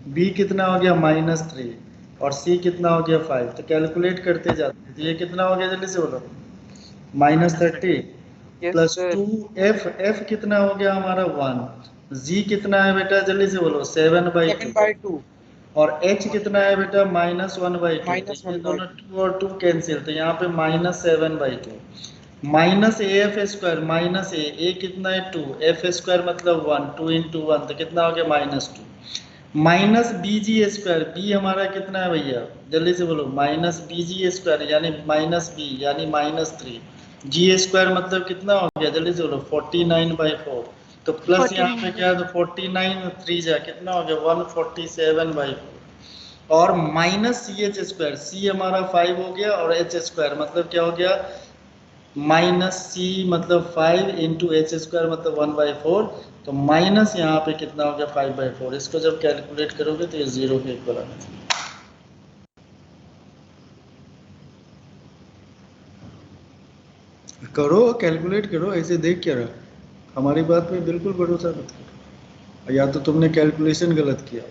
बी कितना हो गया? -3, और सी कितना हो गया? 5। तो कैलकुलेट करते जाते हैं, तो ये कितना हो गया? जल्दी से बोलो, -30 प्लस 2, एफ कितना हो गया हमारा? 1, जी कितना है बेटा? जल्दी से बोलो, 7/2, और h कितना है बेटा? -1/2। ये दोनों 2 और 2 कैंसिल, तो यहाँ पे -7/2, माइनस af² माइनस ए कितना है? 2, f² मतलब 1, 2 × 1, तो कितना हो गया? -2, माइनस bg², बी हमारा कितना है भैया? जल्दी से बोलो, माइनस bg² यानी -b यानी -3, g² मतलब कितना हो गया? जल्दी से बोलो, 49/4, तो प्लस यहाँ पे क्या है? तो 49, 3 जा कितना हो गया? 147/4, और माइनस ch², c हमारा 5 हो गया, और h² मतलब क्या हो गया? -c मतलब 5 × h² मतलब 1/4, तो माइनस यहाँ पे कितना हो गया? 5/4। इसको जब कैलकुलेट करोगे तो ये 0 के इक्वल आना चाहिए। करो, कैलकुलेट करो, ऐसे देख क्या रहा? हमारी बात पे बिल्कुल भरोसा मत करो, या तो तुमने कैलकुलेशन गलत किया।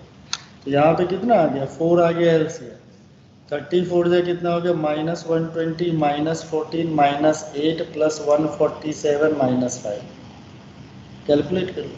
तो यहाँ पे कितना आ गया? 4 आ गया एलसीएम, 34 से कितना हो गया? -120 -14 -8 प्लस 147 -5, कैलकुलेट कर लो।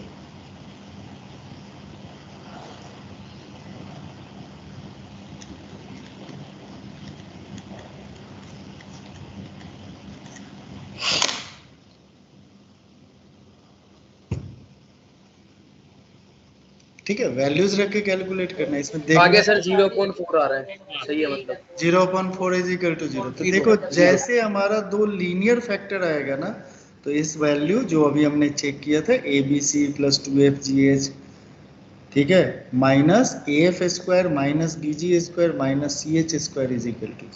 ठीक है, वैल्यूज रख के कैलकुलेट करना है। इसमें देखना आगे सर 0.4 आ रहा है, सही है मतलब 0.4 इज इक्वल टू 0। तो देखो, जैसे हमारा 2 लीनियर फैक्टर आएगा ना, तो इस वैल्यू जो अभी हमने चेक किया था, ए बी सी प्लस 2fgh, ठीक है, minus af² minus bg² minus ch² is equal to.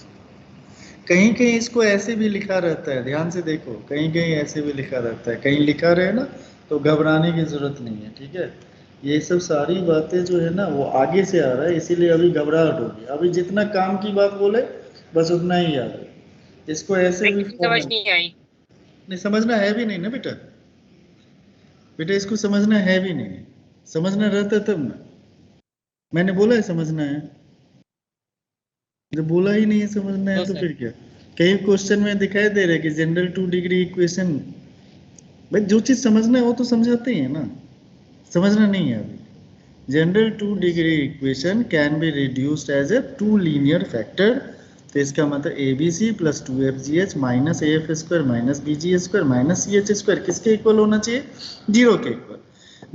कहीं कहीं इसको ऐसे भी लिखा रहता है, ध्यान से देखो, कहीं कहीं ऐसे भी लिखा रहता है, कहीं लिखा रहे ना तो घबराने की जरूरत नहीं है। ठीक है, ये सब सारी बातें जो है ना वो आगे से आ रहा है, इसीलिए अभी घबराहट होगी। अभी जितना काम की बात बोले बस उतना ही याद है। इसको ऐसे भी समझ नहीं आई। नहीं, समझना है भी नहीं ना बेटा, बेटा इसको समझना है भी नहीं, समझना रहता तब ना। मैंने बोला है समझना है, जब बोला ही नहीं है समझना है तो फिर क्या। कई क्वेश्चन में दिखाई दे रहा है कि जनरल 2 डिग्री इक्वेशन, भाई जो चीज समझना है वो तो समझाते ही है ना, समझना नहीं है अभी। General 2 degree equation can be reduced as a 2 linear factor, तो इसका मतलब a b c plus 2fgh minus af² minus bg² minus ch² किसके इक्वल होना चाहिए? 0 के इक्वल।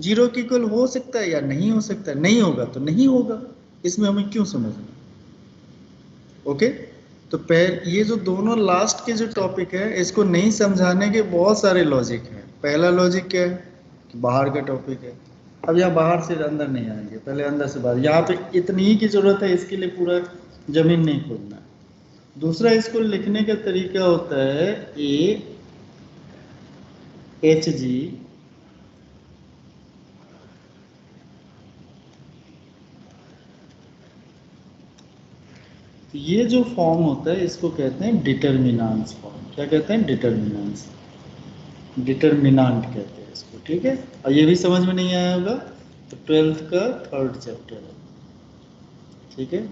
0 के इक्वल हो सकता है या नहीं हो सकता है? नहीं होगा तो नहीं होगा, इसमें हमें क्यों समझना। ओके, तो ये जो दोनों लास्ट के जो टॉपिक है इसको नहीं समझाने के बहुत सारे लॉजिक हैं। पहला लॉजिक क्या है कि बाहर का टॉपिक है। अब यहाँ बाहर से अंदर नहीं आएंगे, पहले अंदर से बाहर। यहाँ पे इतनी ही की जरूरत है, इसके लिए पूरा जमीन नहीं खोदना है। दूसरा, इसको लिखने का तरीका होता है AHG ये जो फॉर्म होता है इसको कहते हैं डिटर्मिनेंट्स फॉर्म। क्या कहते हैं? डिटर्मिनेंट्स, डिटर्मिनेंट कहते हैं इसको। ठीक है, और ये भी समझ में नहीं आया होगा तो 12th का 3rd चैप्टर है। ठीक है,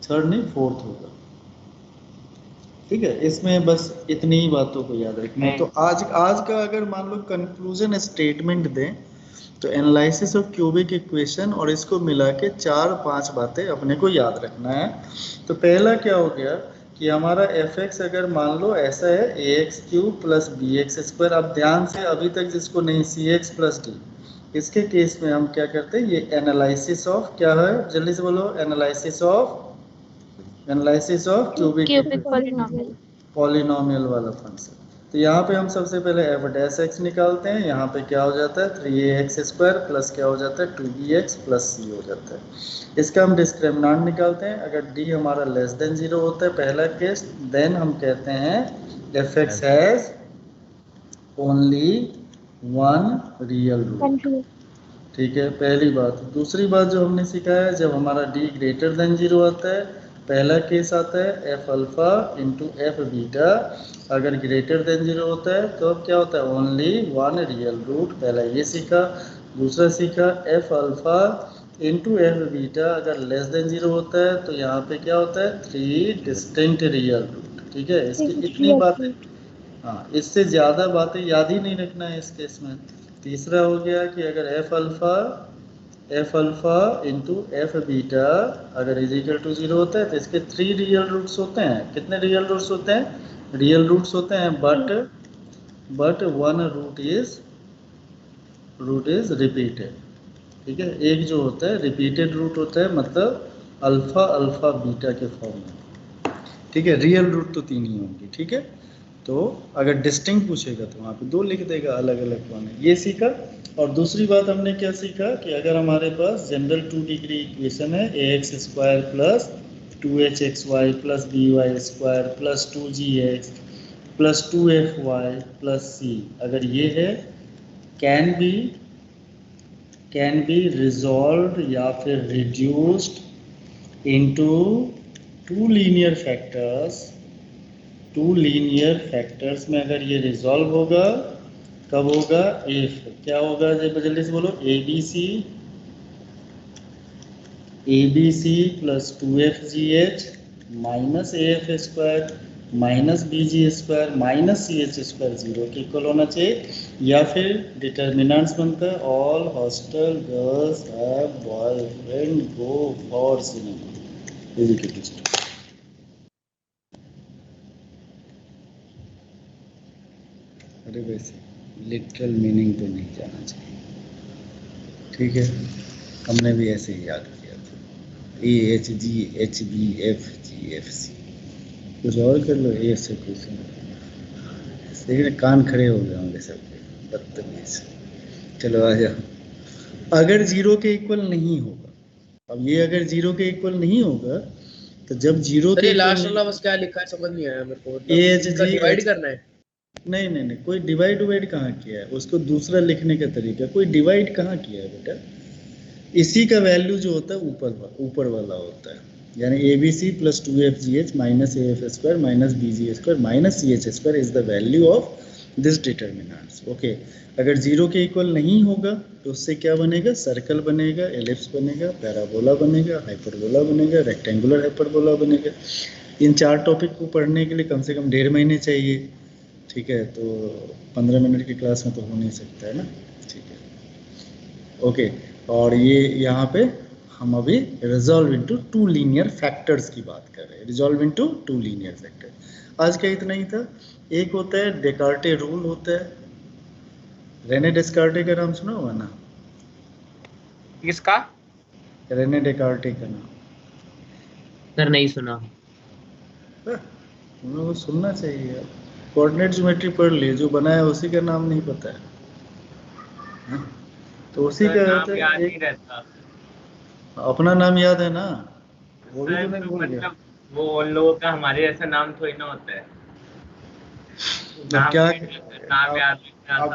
3rd नहीं 4th होगा। ठीक है, इसमें बस इतनी ही बातों को याद रखना है। तो आज का अगर मान लो कंक्लूजन स्टेटमेंट दें तो एनालिसिस ऑफ क्यूबिक इक्वेशन और इसको मिला के 4-5 बातें अपने को याद रखना है। तो पहला क्या हो गया कि हमारा एफ एक्स अगर मान लो ऐसा है a x cube plus b x square. अब ध्यान से अभी तक जिसको नहीं सी एक्स प्लस डी, इसके केस में हम क्या करते हैं, ये एनालिसिस ऑफ क्या है, जल्दी से बोलो, एनालिसिस ऑफ क्यूबिक पॉलिनोमियल वाला फंक्शन। तो यहाँ पे हम सबसे पहले एफ डैश एक्स निकालते हैं। यहाँ पे क्या हो जाता है 3ax स्क्वायर प्लस क्या हो जाता है 2bx प्लस c हो जाता है। इसका हम डिस्क्रिमिनेंट निकालते हैं। अगर d हमारा लेस देन 0 होता है पहला केस, देन हम कहते हैं f x has only one real root. ठीक है, पहली बात। दूसरी बात जो हमने सीखा है, जब हमारा d ग्रेटर देन 0 आता है, पहला केस आता है F alpha into f beta. अगर ग्रेटर देन 0 होता है तो अब क्या होता है, ओनली वन रियल रूट। पहला ये सीखा। दूसरा सीखा F alpha into f beta, अगर लेस देन 0 होता है तो यहाँ पे क्या होता है 3 डिस्टिंक्ट रियल रूट। ठीक है, इसकी इतनी बातें, हाँ, इससे ज़्यादा बातें याद ही नहीं रखना है इस केस में। तीसरा हो गया कि अगर f alpha into f beta अगर इज इक्वल टू 0 होता है तो इसके 3 रियल रूट्स होते हैं। कितने रियल रूट्स होते हैं, रियल रूट्स होते हैं, but one root is repeated. ठीक है, एक जो होता है रिपीटेड रूट होता है, मतलब अल्फा बीटा के फॉर्म में। ठीक है, रियल रूट तो 3 ही होंगे। ठीक है, तो अगर डिस्टिंक्ट पूछेगा तो वहाँ पे 2 लिख देगा, अलग अलग कौन है, ये सीखा। और दूसरी बात हमने क्या सीखा कि अगर हमारे पास जनरल 2 डिग्री इक्वेशन है ax square plus 2hxy plus by square plus 2gx plus 2fy plus c, अगर ये है कैन बी रिजॉल्व या फिर reduced into two linear factors में अगर ये रिजॉल्व होगा, कब होगा, इफ क्या होगा, जल्दी से बोलो, ABC plus 2fgh minus AF square minus BG square minus CH square 0 के इक्वल होना चाहिए। या फिर डिटर्मिनेंट्स बनता है all hostel girls have boyfriend go for cinema is equal to. अरे वैसे लिटरल मीनिंग तो नहीं जाना चाहिए। ठीक है, हमने भी ऐसे ही याद किया था, AHGHBFGFC, कुछ और कर लो, ए से कुछ लेकिन कान खड़े हो गए होंगे सबके, बदतमीज। चलो आ जाओ। अगर 0 के इक्वल नहीं होगा, अब ये अगर 0 के इक्वल नहीं होगा तो जब 0 के लास्ट वाला बस क्या लिखा है समझ नहीं आया मेरे को, AHG डिवाइड करना है। नहीं, कोई डिवाइड कहाँ किया है, उसको दूसरा लिखने का तरीका, कोई डिवाइड कहाँ किया है बेटा। इसी का वैल्यू जो होता है ऊपर वाला होता है, यानी ABC plus 2fgh minus AF square minus BG square minus CH square is the value of this determinants. Okay, अगर 0 के इक्वल नहीं होगा तो उससे क्या बनेगा, सर्कल बनेगा, एलिप्स बनेगा, पैराबोला बनेगा, हाइपरबोला बनेगा, रेक्टेंगुलर हाइपरबोला बनेगा। इन 4 टॉपिक को पढ़ने के लिए कम से कम 1.5 महीने चाहिए। ठीक है, तो 15 मिनट की क्लास में तो हो नहीं सकता है ना। ठीक है, ओके। और ये यहाँ पे हम अभी रिजॉल्व इनटू 2 लीनियर फैक्टर्स की बात कर रहे हैं, रिजॉल्व इनटू 2 लीनियर फैक्टर। आज का इतना ही था। एक होता है डेकार्टे रूल होता है, रेने डेस्कार्टे का नाम सुना हुआ ना, किसका? रेने डेकार्टे का नाम सर नहीं सुना। तुम लोगों को सुनना चाहिए यार, कोऑर्डिनेट ज्योमेट्री पढ़ लिए, जो बनाया उसी का नाम नहीं पता है, हाँ? तो उसी का नाम होता है याद नहीं एक, रहता। अपना नाम याद है ना, वो भी सर, तूने तो भूल गया। मतलब वो उन लोगों का हमारे जैसा नाम थोड़ी ना होता है। अब क्या नाम याद अब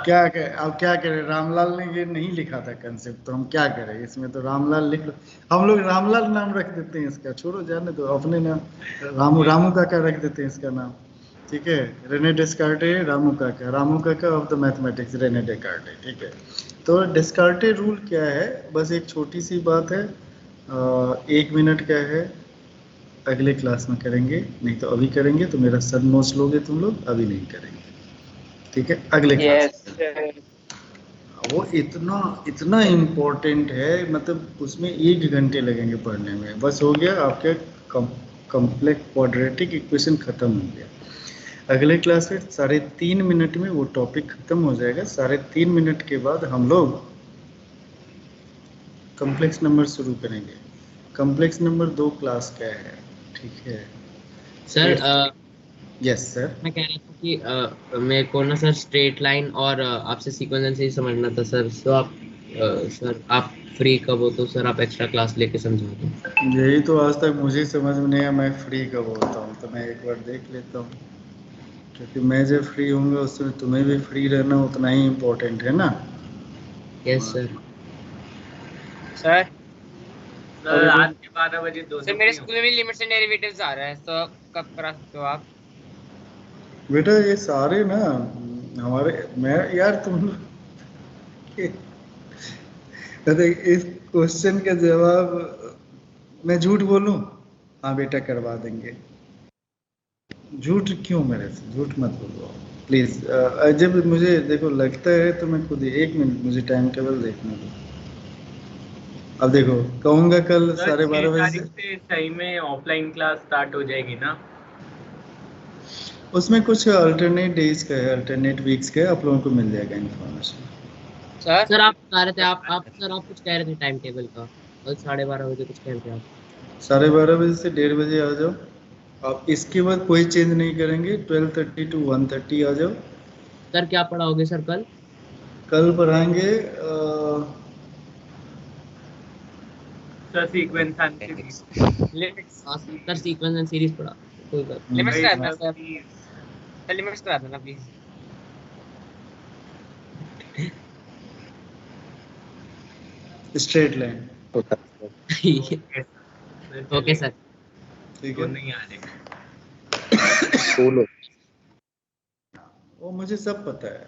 क्या करें, रामलाल ने ये नहीं लिखा था कंसेप्ट, तो हम क्या करें, इसमें तो रामलाल लिख लो। हम लोग रामलाल नाम रख देते हैं इसका, छोड़ो जाने दो, अपने नाम रामू काका रख देते हैं इसका नाम। ठीक है, रेने डेस्कार्टे रामू काका ऑफ द मैथमेटिक्स रेने डेस्कार्टे। ठीक है, तो डेस्कार्टे रूल क्या है, बस एक छोटी सी बात है, 1 मिनट का है, अगले क्लास में करेंगे, नहीं तो अभी करेंगे तो मेरा सब नोट्स लोगे तुम लोग, अभी नहीं करेंगे, ठीक है? अगले क्लास में। वो इतना इतना इम्पोर्टेंट है, मतलब उसमें 1 घंटे लगेंगे पढ़ने में, बस हो गया आपके कॉम्प्लेक्स क्वाड्रेटिक इक्वेशन खत्म हो गया। अगले क्लास में 3.5 मिनट में वो टॉपिक खत्म हो जाएगा। 3.5 मिनट के बाद हम लोग कॉम्प्लेक्स नंबर शुरू करेंगे। कॉम्प्लेक्स नंबर 2 क्लास का है, ठीक है सर यस सर। मैं कह रहा था कि मेरे को ना सर स्ट्रेट लाइन और आपसे सीक्वेंस से ही समझना था सर। तो आप सर आप फ्री कब हो तो सर आप एक्स्ट्रा क्लास लेके समझा दो। यही तो आज तक मुझे समझ में नहीं आया, मैं फ्री कब होता हूँ, तो मैं एक बार देख लेता हूँ, क्योंकि मैं जब फ्री होऊंगा उसमें तुम्हें भी फ्री रहना उतना ही इम्पोर्टेंट है ना। Yes sir. सर सर आज के 12 बजे सर दोनों मेरे free स्कूल में भी लिमिट्स एंड डेरिवेटिव्स आ रहा है, तो कब करा सकते हो आप? बेटा ये सारे ना हमारे, मैं यार तुम अरे इस क्वेश्चन का जवाब मैं झूठ बोलूं? हाँ बेटा करवा देंगे। झूठ क्यों, मेरे से झूठ मत बोलो प्लीज। जब मुझे देखो लगता है तो मैं खुद ही, 1 मिनट मुझे टाइम टेबल देखने दो। अब देखो कहूंगा कल सर 6 12:30 बजे तारीख से सही में ऑफलाइन क्लास स्टार्ट हो जाएगी ना? उसमें कुछ अल्टरनेट डेज का है, अल्टरनेट वीक्स का है, आप लोगों को मिल जाएगा इन्फॉर्मेशन। सर आप बता रहे थे आप सर आप कुछ कह रहे थे टाइम टेबल का, कल 12:30 बजे कुछ कह रहे थे आप। 12:30 बजे से 1:30 बजे आ जाओ आप, इसके बाद कोई चेंज नहीं करेंगे। 12:30 to 1:30 आ जाओ। सर क्या पढ़ाओगे सर कल? कल पढ़ाएंगे sir sequence and series. Limits sir sequence and series पढ़ा कोई बात लिमिट्स भाई करा देना सर सर, प्लीज। लिमिट्स करा देना प्लीज। स्ट्रेट लाइन, नहीं। Okay sir, okay sir. ठीक है? दोनों ही आ रहे। वो मुझे सब पता है,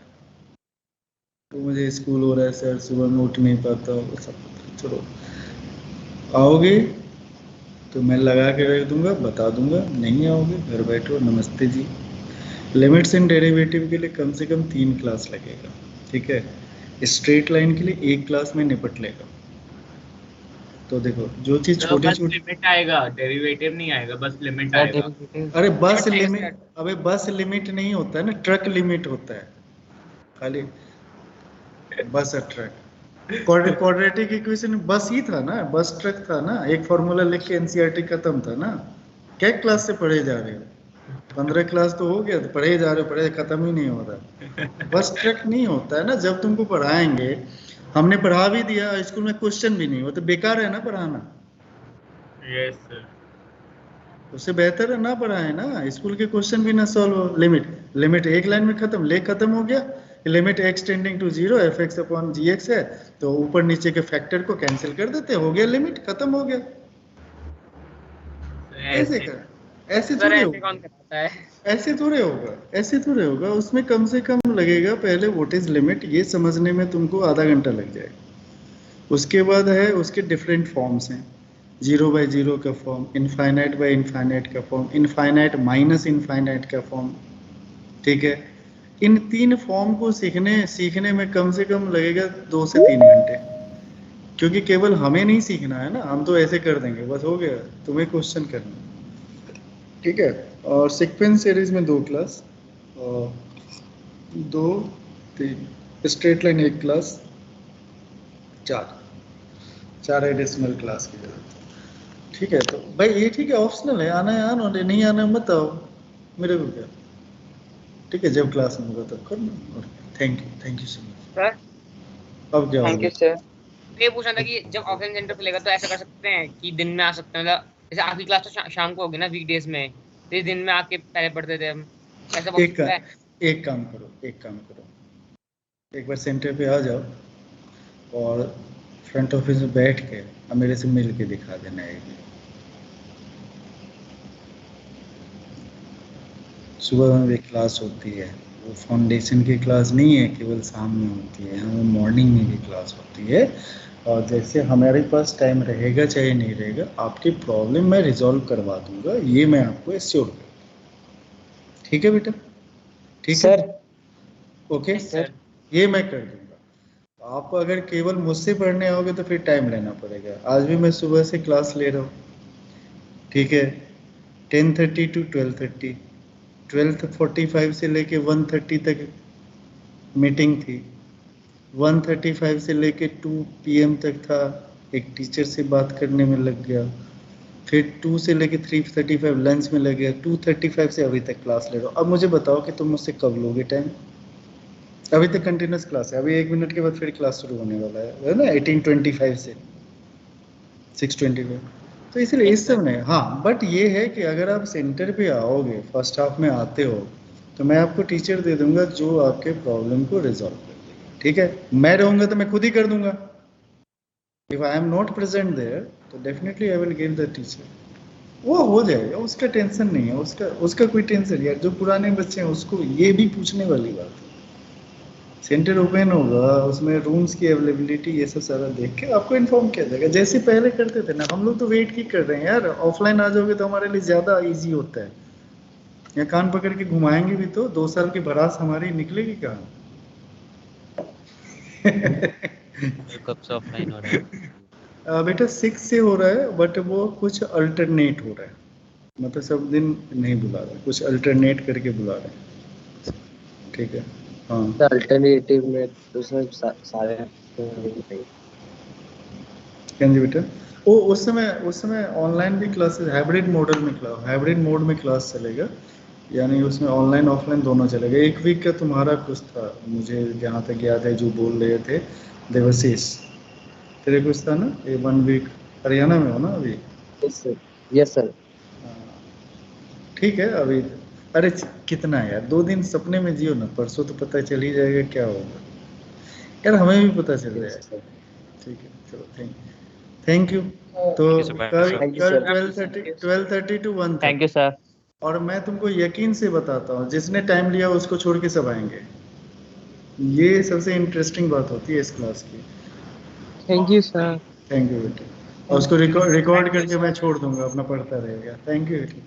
तो मुझे स्कूल हो रहा है सर, सुबह में उठ नहीं पाता, वो सब पता है। चलो आओगे तो मैं लगा के रख दूंगा, बता दूंगा, नहीं आओगे घर बैठो, नमस्ते जी। लिमिट्स एंड डेरिवेटिव के लिए कम से कम 3 क्लास लगेगा, ठीक है? स्ट्रेट लाइन के लिए 1 क्लास में निपट लेगा। तो देखो जो चीज तो छोटी बस छोटी, लिमिट आएगा, डेरिवेटिव नहीं आएगा, बस लिमिट सर आएगा। डेरिवेटिव अरे बस लिमिट आएगा लिमिट, सर। अबे बस लिमिट नहीं होता है ना, ट्रक लिमिट होता है खाली, बस ट्रक। क्वाड्रेटिक इक्वेशन बस ही था ना, बस ट्रक था ना, एक फॉर्मूला लिख के एनसीईआरटी खत्म था ना। क्या क्लास से पढ़े जा रहे हो? 15 क्लास तो हो गया, तो पढ़े जा रहे हो, पढ़े खत्म ही नहीं हो रहा। बस ट्रक नहीं होता है ना, जब तुमको पढ़ाएंगे, हमने पढ़ा भी दिया स्कूल में, क्वेश्चन भी नहीं हो तो बेकार है ना पढ़ाना। Yes sir. उससे बेहतर है ना पढ़ाए ना, स्कूल के क्वेश्चन भी ना सॉल्व हो। लिमिट एक लाइन में खत्म, ले खत्म हो गया। Limit x tending to 0 fx upon gx है, तो ऊपर नीचे के फैक्टर को कैंसिल कर देते, हो गया, लिमिट खत्म हो गया। ऐसे कर, ऐसे सर थोड़ी ऐसे होगा, कौन कराता है? ऐसे थोड़े होगा, ऐसे थोड़े होगा। उसमें कम से कम लगेगा पहले व्हाट इज लिमिट, ये समझने में तुमको आधा घंटा लग जाएगा। उसके बाद है उसके डिफरेंट फॉर्म्स हैं, 0/0 का फॉर्म, इनफाइनाइट बाय इनफाइनाइट का फॉर्म, इनफाइनाइट माइनस इनफाइनाइट का फॉर्म, ठीक है? इन 3 फॉर्म को सीखने में कम से कम लगेगा 2 से 3 घंटे, क्योंकि केवल हमें नहीं सीखना है ना, हम तो ऐसे कर देंगे बस हो गया, तुम्हें क्वेश्चन करना, ठीक है? और सीक्वेंस सीरीज में 2 क्लास, और 2 3 straight line 1 class, 4 additional class की जरूरत है, ठीक है? तो भाई ये ठीक है, ऑप्शनल है, आना है आना, नहीं आना मत आओ, मेरे को क्या, ठीक है? जब क्लास में होगा तब करना। और thank you so much. Sir अब क्या थैंक होगा? You sir. ये पूछना था कि जब ऑफलाइन सेंटर खुलेगा तो ऐसा कर सकते हैं कि दिन में आ सकते हैं, मतलब जैसे आपकी क्लास तो शाम को होगी ना वीकडेज में, तो इस दिन में आके पहले पढ़ते थे हम, ऐसा एक का, पॉसिबल है? एक काम करो, एक बार सेंटर पे आ जाओ और फ्रंट ऑफिस में बैठ के अब मेरे से मिल के दिखा देना है। सुबह में भी क्लास होती है, वो फाउंडेशन की क्लास नहीं है केवल शाम में होती है, वो मॉर्निंग में भी क्लास होती है, और जैसे हमारे पास टाइम रहेगा चाहे नहीं रहेगा, आपकी प्रॉब्लम मैं रिजॉल्व करवा दूंगा, ये मैं आपको एश्योर कर। ठीक है बेटा? ठीक सर। है, ओके सर ये मैं कर दूंगा। आप अगर केवल मुझसे पढ़ने आओगे तो फिर टाइम लेना पड़ेगा। आज भी मैं सुबह से क्लास ले रहा हूँ, ठीक है, 10:30 to 12:30, 12:45 से लेके 1:30 तक मीटिंग थी, 1:35 से लेके 2 PM तक था, एक टीचर से बात करने में लग गया, फिर 2 से लेके 3:35 लंच में लग गया, 2:35 से अभी तक क्लास ले रहा हूँ। अब मुझे बताओ कि तुम मुझसे कब लोगे टाइम? अभी तक कंटिन्यूस क्लास है, अभी 1 मिनट के बाद फिर क्लास शुरू होने वाला है ना, 18:25 से 6:25। तो इसलिए इस सब नहीं, हाँ, बट ये है कि अगर आप सेंटर पे आओगे, फर्स्ट हाफ में आते हो, तो मैं आपको टीचर दे दूंगा जो आपके प्रॉब्लम को रिजॉल्व कर देगा। ठीक है, मैं रहूंगा तो मैं खुद ही कर दूंगा। If I am not present there तो definitely I will give the teacher, वो हो जाएगा, उसका टेंशन नहीं है, उसका कोई टेंशन यार। जो पुराने बच्चे हैं उसको ये भी पूछने वाली बात है। सेंटर ओपन होगा, उसमें रूम्स की अवेलेबिलिटी ये सब सारा देख के आपको इन्फॉर्म किया जाएगा, जैसे पहले करते थे ना हम लोग। तो वेट ही कर रहे हैं यार, ऑफलाइन आ जाओगे तो हमारे लिए ज़्यादा इजी होता है। या कान पकड़ के घुमाएंगे भी तो 2 साल की भड़ास हमारी निकलेगी कहाँ? कब से ऑफलाइन हो रहा है? बेटा 6 से हो रहा है, बट वो कुछ अल्टरनेट हो रहा है, मतलब सब दिन नहीं बुला रहे, कुछ अल्टरनेट करके बुला रहे हैं। ठीक है, हाँ। अल्टरनेटिव में तो सर सारे क्या जी बेटा? वो उस समय ऑनलाइन भी क्लासेस, हाइब्रिड मोड में क्लास चलेगा, यानी उसमें ऑनलाइन ऑफलाइन दोनों चलेगा। 1 वीक का तुम्हारा कुछ था, मुझे जहाँ तक याद है, जो बोल रहे थे देवशीष, तेरे कुछ था ना, ये 1 वीक हरियाणा में हो ना अभी? Yes sir. ठीक है, अभी अरे कितना है यार, 2 दिन सपने में जियो ना, परसों तो पता चल ही जाएगा क्या होगा यार, हमें भी पता चल जाएगा। ठीक है, चलो थैंक यू। तो कल 12:30 to 1:30। Thank you sir. और मैं तुमको यकीन से बताता हूँ, जिसने टाइम लिया उसको छोड़ के सब आएंगे। ये सबसे इंटरेस्टिंग बात होती है इस क्लास की। Thank you sir. Thank you बेटा। और उसको रिकॉर्ड करके मैं छोड़ दूंगा, अपना पढ़ता रहेगा। थैंक यू बेटा।